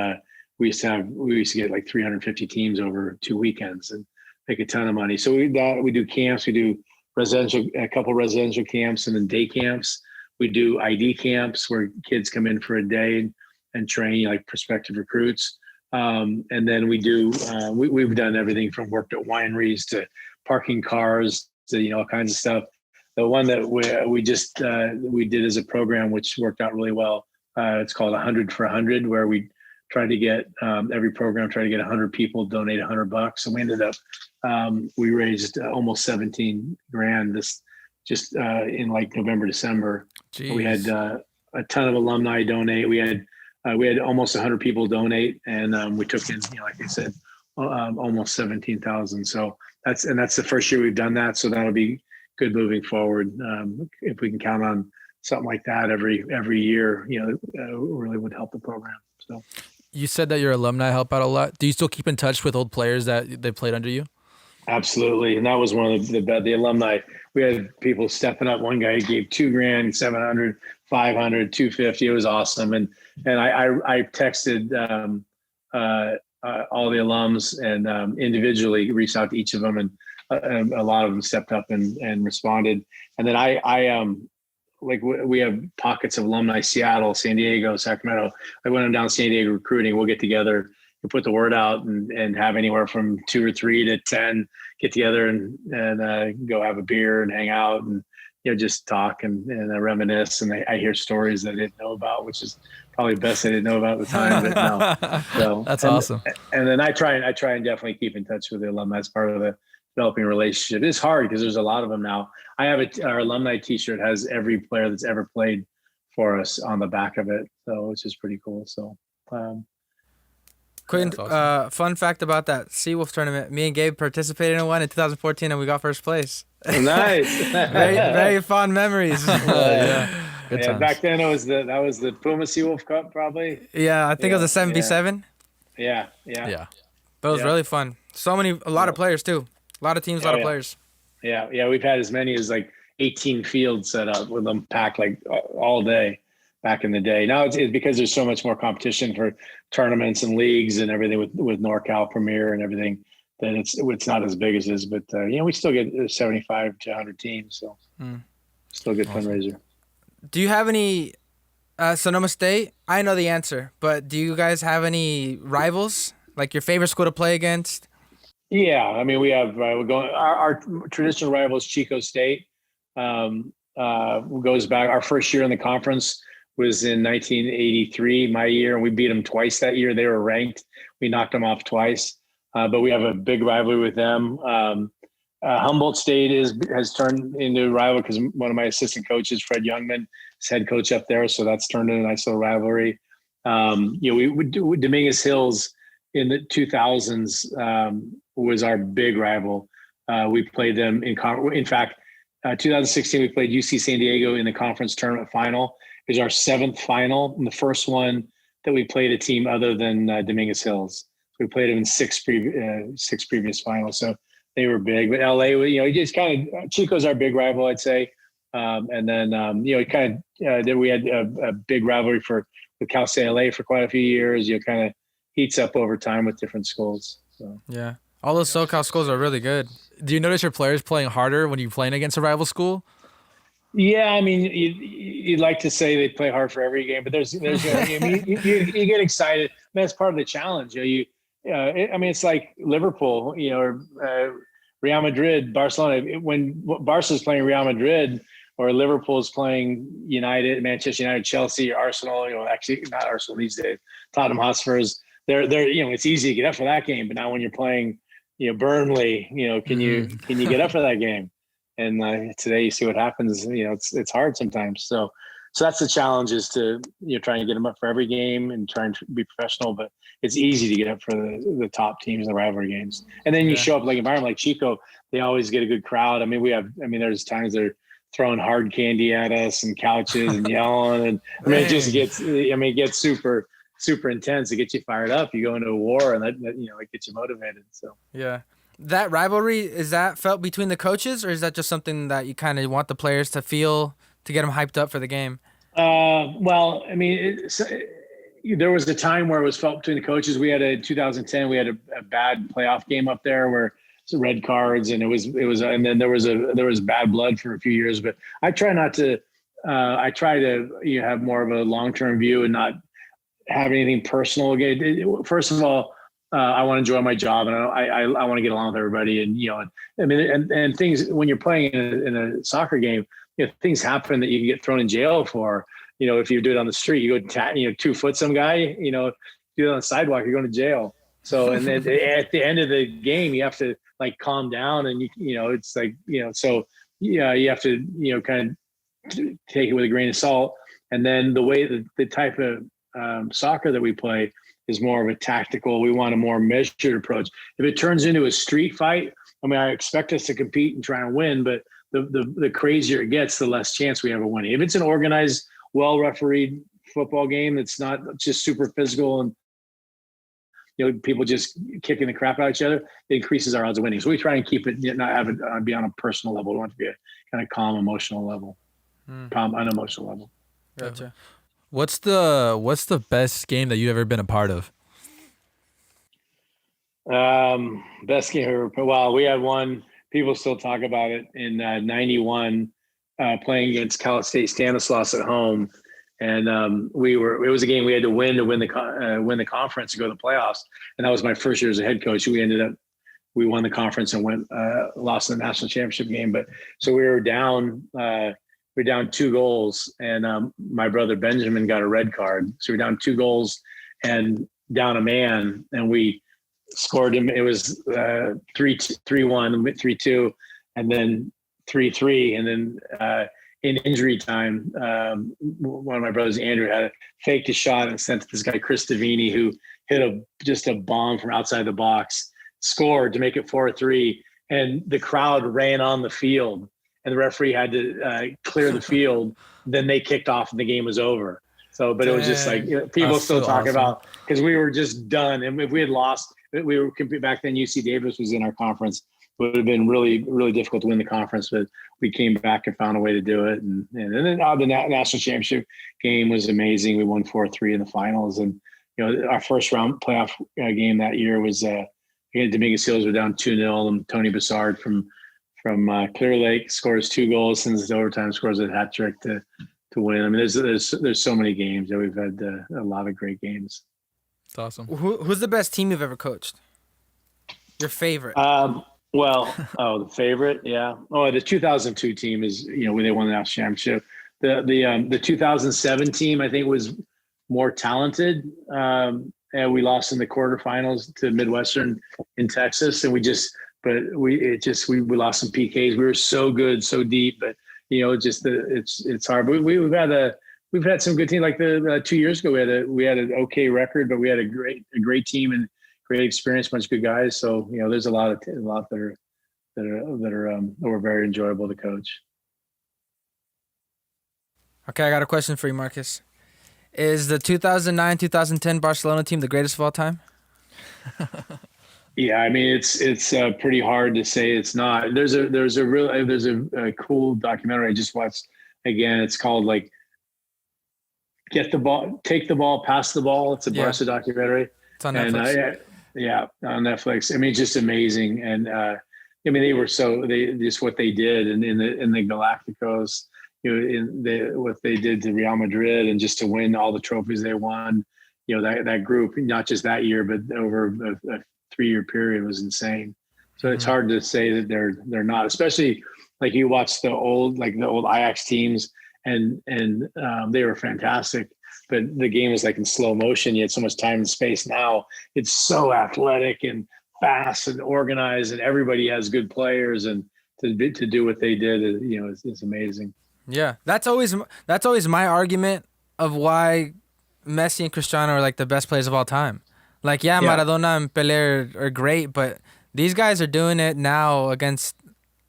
we used to get like 350 teams over 2 weekends and make a ton of money. So we do camps, we do a couple residential camps, and then day camps. We do ID camps where kids come in for a day and train like prospective recruits. And then we do we've done everything from worked at wineries to parking cars to all kinds of stuff. The one that we did as a program, which worked out really well, It's called 100 for 100, where we tried to get every program tried to get 100 people donate $100. And we ended up we raised almost 17 grand this just in like November, December. Jeez. We had a ton of alumni donate. We had almost 100 people donate, and we took in, like I said, almost 17,000. So that's the first year we've done that. So that'll be good moving forward. If we can count on something like that every year, really would help the program. So you said that your alumni help out a lot. Do you still keep in touch with old players that they played under you? Absolutely. And that was one of the alumni. We had people stepping up. One guy gave $2,000, 700, 500, 250. It was awesome. And I texted all the alums and individually reached out to each of them, and a lot of them stepped up and responded. And then we have pockets of alumni, Seattle, San Diego, Sacramento. I went down to San Diego recruiting. We'll get together and put the word out and have anywhere from 2 or 3 to 10 get together and go have a beer and hang out and, just talk and reminisce. And I hear stories that I didn't know about, which is probably the best I didn't know about at the time. But no. So that's awesome. And then I try and definitely keep in touch with the alumni as part of the developing relationship. It's hard because there's a lot of them now. I have our alumni T-shirt has every player that's ever played for us on the back of it, so it's just pretty cool. So, Quinn, awesome. Fun fact about that Seawolf tournament: me and Gabe participated in one in 2014, and we got first place. Nice, very, very fond memories. Yeah. Back then that was the Puma Seawolf Cup, probably. Yeah, I think it was a 7v7. Yeah. But it was really fun. A lot of players too. A lot of teams, a lot of players. Yeah. We've had as many as like 18 fields set up with them packed like all day back in the day. Now it's because there's so much more competition for tournaments and leagues and everything with NorCal Premier and everything that it's not as big as this. But we still get 75 to 100 teams, so still a good fundraiser. Do you have any Sonoma State? I know the answer, but do you guys have any rivals? Like your favorite school to play against? Yeah, I mean, we have our traditional rival is Chico State. Goes back. Our first year in the conference was in 1983, my year, and we beat them twice that year. They were ranked. We knocked them off twice, but we have a big rivalry with them. Humboldt State has turned into a rival because one of my assistant coaches, Fred Youngman, is head coach up there, so that's turned into a nice little rivalry. We would do Dominguez Hills in the 2000s was our big rival. We played them in fact, 2016 we played UC San Diego in the conference tournament final. It was our 7th final and the first one that we played a team other than Dominguez Hills. We played them in 6 previous finals, so they were big. But LA, just kind of Chico's our big rival, I'd say. And then then we had a big rivalry with Cal State LA for quite a few years. Kind of heats up over time with different schools. So. Yeah, all those SoCal schools are really good. Do you notice your players playing harder when you're playing against a rival school? Yeah, I mean, you'd like to say they play hard for every game, but there's you get excited. That's part of the challenge. It's like Liverpool, or Real Madrid, Barcelona. When Barca's playing Real Madrid or Liverpool's playing United, Manchester United, Chelsea, or Arsenal. Actually not Arsenal these days. Tottenham Hotspurs. They're it's easy to get up for that game, but now when you're playing, Burnley, can you get up for that game? And today you see what happens. It's hard sometimes. So that's the challenge, is to try and get them up for every game and try and be professional. But it's easy to get up for the top teams in the rivalry games. And then you show up like environment like Chico, they always get a good crowd. There's times they're throwing hard candy at us and couches and yelling, and it just gets. It gets super intense. It gets you fired up. You go into a war, and that it gets you motivated. So yeah. That rivalry, is that felt between the coaches, or is that just something that you kind of want the players to feel to get them hyped up for the game? There was a time where it was felt between the coaches. We had 2010, we had a bad playoff game up there where it's red cards, and it was, and then there was bad blood for a few years. But I try not to. I try to have more of a long-term view and not have anything personal. First of all, I want to enjoy my job, and I want to get along with everybody. And things, when you're playing in a soccer game, things happen that you can get thrown in jail for. if you do it on the street, you go 2 foot some guy, do it on the sidewalk, you're going to jail. So, and then at the end of the game, you have to like calm down, and it's like, so yeah, you have to, kind of take it with a grain of salt. And then the way that the type of soccer that we play is more of a tactical. We want a more measured approach. If it turns into a street fight, I mean, I expect us to compete and try and win, but the crazier it gets, the less chance we have of winning. If it's an organized, well-refereed football game that's not just super physical and people just kicking the crap out of each other, it increases our odds of winning. So we try and keep it, not have it be on a personal level. We want it to be a kind of calm, emotional level, calm, unemotional level. Gotcha. What's the best game that you've ever been a part of? Best game ever. Well, we had one. People still talk about it in '91, playing against Cal State Stanislaus at home. And it was a game we had to win the conference to go to the playoffs. And that was my first year as a head coach. We won the conference and lost in the national championship game. But so we were down 2 goals, and my brother Benjamin got a red card. So we were down 2 goals and down a man, and we scored him. It was 3-1, 3-2, and then 3-3, and then in injury time, one of my brothers, Andrew, had faked a shot and sent to this guy, Chris Davini, who hit just a bomb from outside the box, scored to make it 4-3. And the crowd ran on the field, and the referee had to clear the field. Then they kicked off, and the game was over. So, but it was just like, people still talk about, because we were just done. And if we had lost, we were competing back then. UC Davis was in our conference. It would have been really, really difficult to win the conference, but we came back and found a way to do it. And then the national championship game was amazing. We won 4-3 in the finals. And, our first round playoff game that year was Dominguez Hills were down 2-0. And Tony Bassard from Clear Lake scores 2 goals, sends it to overtime, scores a hat trick to win. I mean, there's so many games that we've had a lot of great games. It's awesome. Who's the best team you've ever coached? Your favorite? The favorite, yeah. Oh, the 2002 team is, when they won the national championship. The 2007 team, I think, was more talented, and we lost in the quarterfinals to Midwestern in Texas, and we lost some PKs. We were so good, so deep, but it's hard. But we've had some good teams. Like the 2 years ago, we had an okay record, but we had a great team and great experience, bunch of good guys. So there's a lot that were very enjoyable to coach. Okay, I got a question for you, Marcus. Is the 2009-2010 Barcelona team the greatest of all time? Yeah, I mean it's pretty hard to say it's not. There's a cool documentary I just watched. Again, it's called like Get the Ball, Take the Ball, Pass the Ball. It's a Barca documentary. It's on Netflix. On Netflix. I mean, just amazing. And they just what they did and in the Galacticos, what they did to Real Madrid, and just to win all the trophies they won. That group, not just that year, but over a 3-year period, was insane. So it's hard to say that they're not, especially like you watch the old Ajax teams, and they were fantastic. But the game was like in slow motion. You had so much time and space. Now it's so athletic and fast and organized, and everybody has good players. And to do what they did, is amazing. Yeah, that's always my argument of why Messi and Cristiano are like the best players of all time. Like, Maradona and Pelé are great, but these guys are doing it now against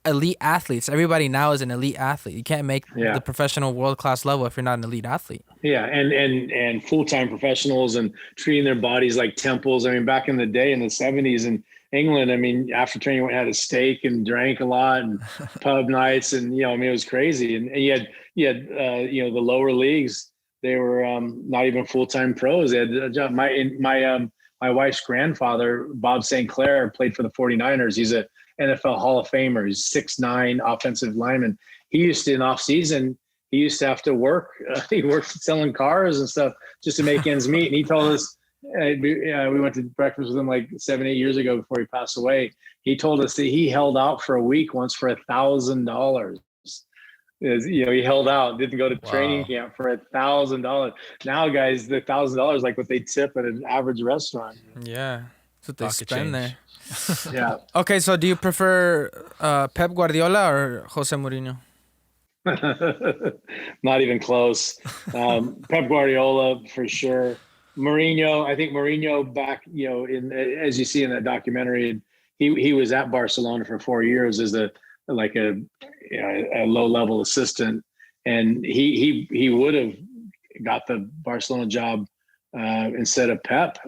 elite athletes. Everybody now is an elite athlete. You can't make the professional world-class level if you're not an elite athlete. Yeah, and full-time professionals and treating their bodies like temples. I mean, back in the day in the 70s in England, I mean, after training, we had a steak and drank a lot and pub nights, and it was crazy. And you had the lower leagues. They were not even full-time pros. They had a job. My wife's grandfather, Bob St. Clair, played for the 49ers. He's a NFL Hall of Famer. He's 6'9" offensive lineman. He used to, in off season, he used to have to work. He worked selling cars and stuff just to make ends meet. And he told us, we went to breakfast with him like 7-8 years ago before he passed away. He told us that he held out for a week once for $1,000. He held out, didn't go to training Wow. camp for $1,000. Now, guys, the $1,000 like what they tip at an average restaurant. Yeah, that's what they Pocket spend change. there. Yeah. Okay, so do you prefer Pep Guardiola or Jose Mourinho? Not even close. Pep Guardiola for sure. Mourinho, I think Mourinho back, in as you see in that documentary, he was at Barcelona for 4 years as a a low level assistant, and he would have got the Barcelona job instead of Pep,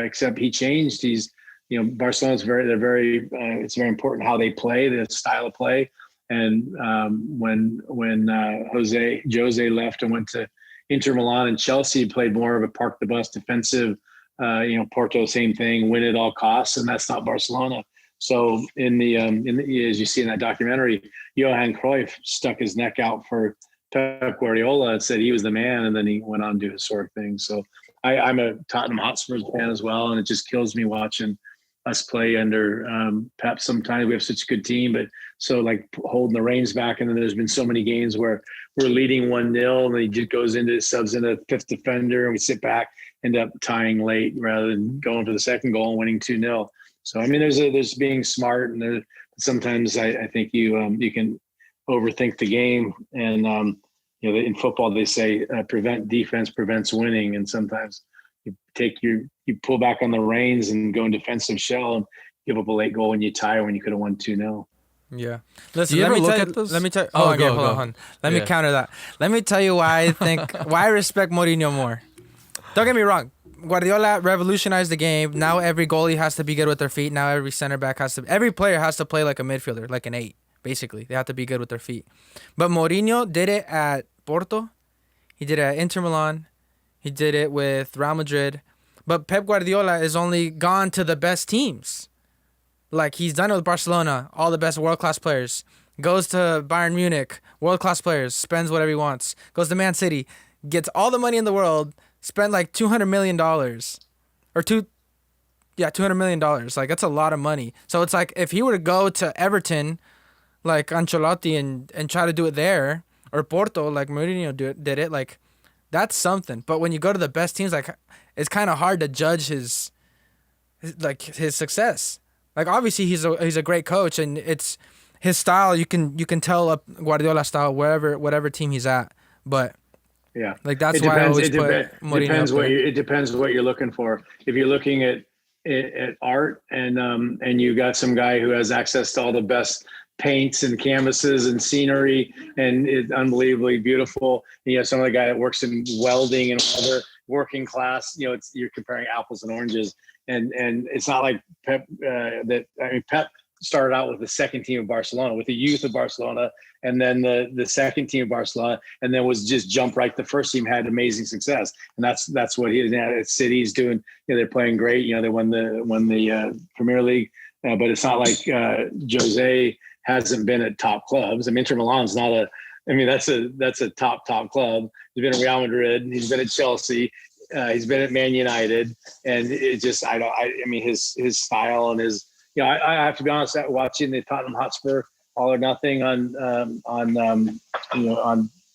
except he changed. Barcelona's it's very important how they play, the style of play. And when Jose left and went to Inter Milan and Chelsea, he played more of a park the bus defensive. Porto, same thing, win at all costs, and that's not Barcelona. So in the as you see in that documentary, Johan Cruyff stuck his neck out for Pep Guardiola and said he was the man, and then he went on to do historic things. So I'm a Tottenham Hotspur fan as well, and it just kills me watching us play under Pep. Sometimes we have such a good team, but so like holding the reins back, and then there's been so many games where we're leading 1-0 and he just goes into subs into fifth defender, and we sit back, end up tying late rather than going for the second goal and winning 2-0. So I mean, there's being smart, and sometimes I think you can overthink the game, and in football they say prevent defense prevents winning, and sometimes you pull back on the reins and go in defensive shell and give up a late goal and you tie when you could have won 2-0. Yeah. Listen, Do you let ever me look tell at you, this? let me tell Oh, okay, go, hold go. on. Let Yeah. me counter that. Let me tell you why I respect Mourinho more. Don't get me wrong. Guardiola revolutionized the game. Now every goalie has to be good with their feet. Now every center back every player has to play like a midfielder, like an 8, basically. They have to be good with their feet. But Mourinho did it at Porto. He did it at Inter Milan. He did it with Real Madrid. But Pep Guardiola has only gone to the best teams. Like, he's done it with Barcelona, all the best world-class players. Goes to Bayern Munich, world-class players, spends whatever he wants. Goes to Man City, gets all the money in the world, spent like $200 million. $200 million. Like, that's a lot of money. So it's like, if he were to go to Everton, like Ancelotti, and try to do it there, or Porto, like Mourinho did it, like, that's something. But when you go to the best teams, like, it's kind of hard to judge his success. Like, obviously he's a great coach, and it's his style. You can tell a Guardiola style whatever team he's at. But yeah, like, that's why I always put Mourinho up there. It depends what you're looking for. If you're looking at art and you got some guy who has access to all the best paints and canvases and scenery and it's unbelievably beautiful, and you have some other guy that works in welding and other working class, you're comparing apples and oranges, and it's not like Pep Pep started out with the second team of Barcelona, with the youth of Barcelona, and then the second team of Barcelona, and then was just jump right. The first team had amazing success, and that's what he is now at City. He's doing. They're playing great. They won the Premier League, but it's not like Jose hasn't been at top clubs. I mean, Inter Milan's not a. I mean, that's a top club. He's been at Real Madrid. He's been at Chelsea. He's been at Man United, and it just I mean his style and his. I have to be honest. Watching the Tottenham Hotspur All or Nothing on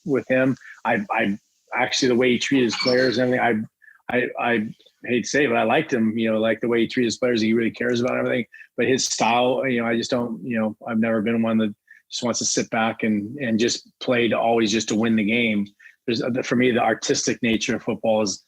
with him, I actually the way he treated his players and everything. I hate to say it, but I liked him. Like the way he treated his players. He really cares about everything. But his style, I just don't. I've never been one that just wants to sit back and just play to always just to win the game. For me, the artistic nature of football is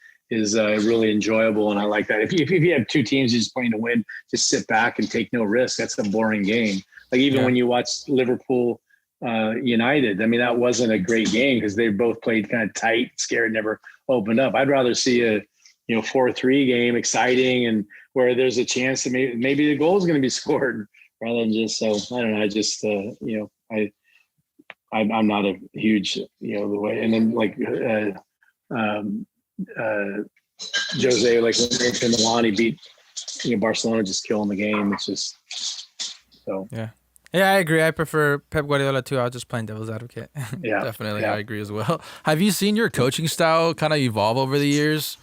really enjoyable, and I like that. If you have two teams just playing to win, just sit back and take no risk. That's a boring game. Like even when you watch Liverpool United, I mean that wasn't a great game because they both played kind of tight, scared, never opened up. I'd rather see a 4-3 game, exciting, and where there's a chance that maybe the goal is going to be scored rather than just. So I don't know. I just I'm not a huge the way, and then like. Jose, like in Milan, he beat Barcelona, just killing the game. It's just so. Yeah, I agree. I prefer Pep Guardiola too. I was just playing devil's advocate. Yeah, definitely. Yeah. I agree as well. Have you seen your coaching style kind of evolve over the years?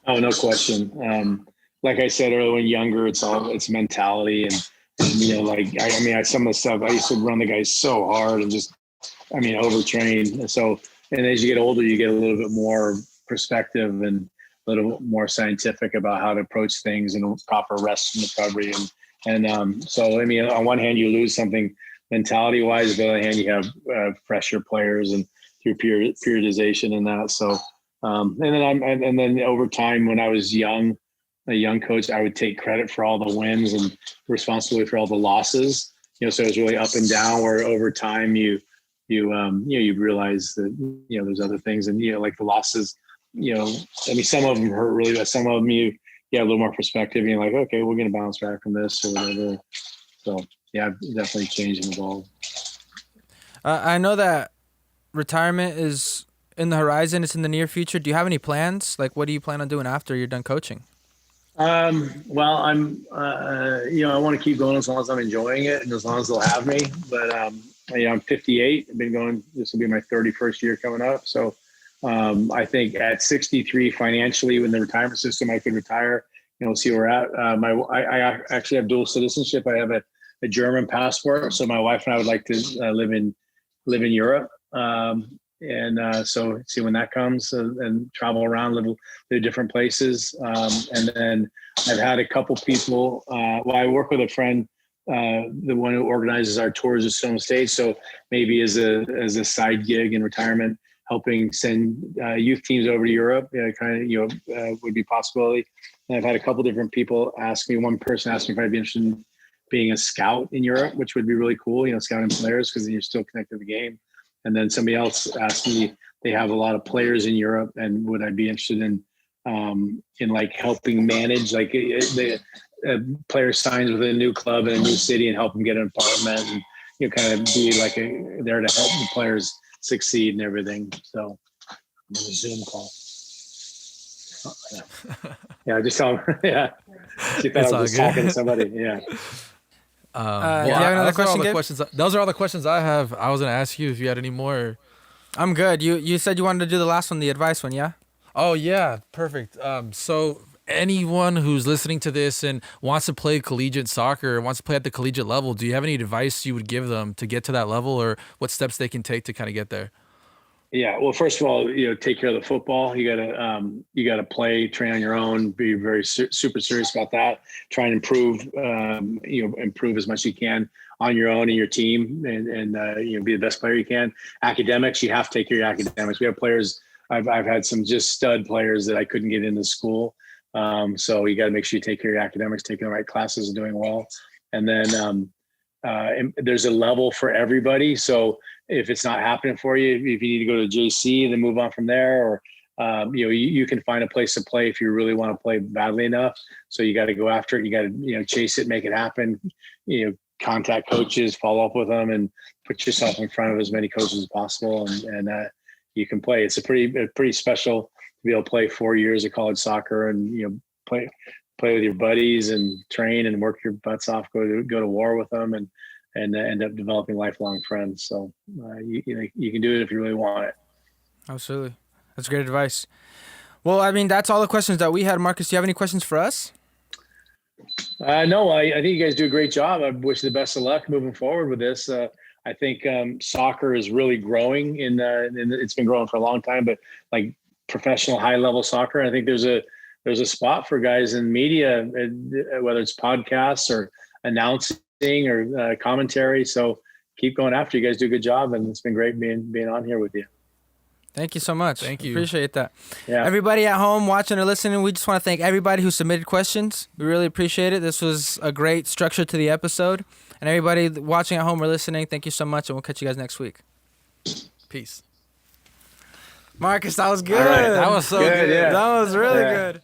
Oh, no question. Like I said earlier, when younger, it's mentality and like some of the stuff I used to run the guys so hard and just overtrain. So, and as you get older, you get a little bit more perspective and a little more scientific about how to approach things and proper rest and recovery. So, on one hand, you lose something mentality wise, but on the other hand, you have fresher players and through periodization and that. So, and then over time, when I was a young coach, I would take credit for all the wins and responsibility for all the losses. So it was really up and down. Where over time, you realize that there's other things, and like the losses. Some of them hurt really, but some of them you have a little more perspective. And you're like, okay, we're going to bounce back from this or whatever. So yeah, I've definitely changed and evolved. I know that retirement is in the horizon. It's in the near future. Do you have any plans? Like, what do you plan on doing after you're done coaching? Well, I'm, I want to keep going as long as I'm enjoying it and as long as they'll have me. But, I'm 58. I've been going, this will be my 31st year coming up. So, I think at 63 financially in the retirement system, I could retire, see where we're at. I actually have dual citizenship. I have a German passport. So my wife and I would like to live in Europe. So see when that comes and travel around, live different places. And then I've had a couple people, I work with a friend, the one who organizes our tours at Sonoma State. So maybe as a side gig in retirement, helping send youth teams over to Europe, would be a possibility. And I've had a couple different people ask me, one person asked me if I'd be interested in being a scout in Europe, which would be really cool, scouting players, because then you're still connected to the game. And then somebody else asked me, they have a lot of players in Europe, and would I be interested in like helping manage, like the player signs with a new club in a new city and help them get an apartment, and kind of be like there to help the players succeed and everything. So I'm on a Zoom call. Yeah, just tell them. Yeah, she thought I was just talking to somebody. Yeah. Do you have another question, Gabe? Those are all the questions I have. I was going to ask you if you had any more. I'm good. You said you wanted to do the last one, the advice one, yeah? Oh, yeah. Perfect. So anyone who's listening to this and wants to play collegiate soccer, wants to play at the collegiate level, do you have any advice you would give them to get to that level, or what steps they can take to kind of get there? Yeah. Well, first of all, take care of the football. You gotta play, train on your own, be very super serious about that. Try and improve, improve as much as you can on your own and your team, and be the best player you can. Academics, you have to take care of your academics. We have players. I've had some just stud players that I couldn't get into school. So you got to make sure you take care of your academics, taking the right classes and doing well. And then there's a level for everybody. So if it's not happening for you, if you need to go to JC, then move on from there, or you can find a place to play if you really want to play badly enough. So you got to go after it. You got to chase it, make it happen. Contact coaches, follow up with them, and put yourself in front of as many coaches as possible, and you can play. It's a pretty special to be able to play 4 years of college soccer and play with your buddies and train and work your butts off, go to war with them, and end up developing lifelong friends. So you can do it if you really want it. Absolutely. That's great advice. Well, that's all the questions that we had. Marcus, do you have any questions for us? No, I think you guys do a great job. I wish you the best of luck moving forward with this. I think soccer is really growing and it's been growing for a long time, but like professional high level soccer, I think there's a spot for guys in media, whether it's podcasts or announcing or commentary. So keep going after. You guys do a good job, and it's been great being on here with you. Thank you so much. Thank you. Appreciate that. Yeah. Everybody at home watching or listening, we just want to thank everybody who submitted questions. We really appreciate it. This was a great structure to the episode. And everybody watching at home or listening, thank you so much, and we'll catch you guys next week. Peace. Marcus, that was good. All right. That was so good. Yeah. That was really good.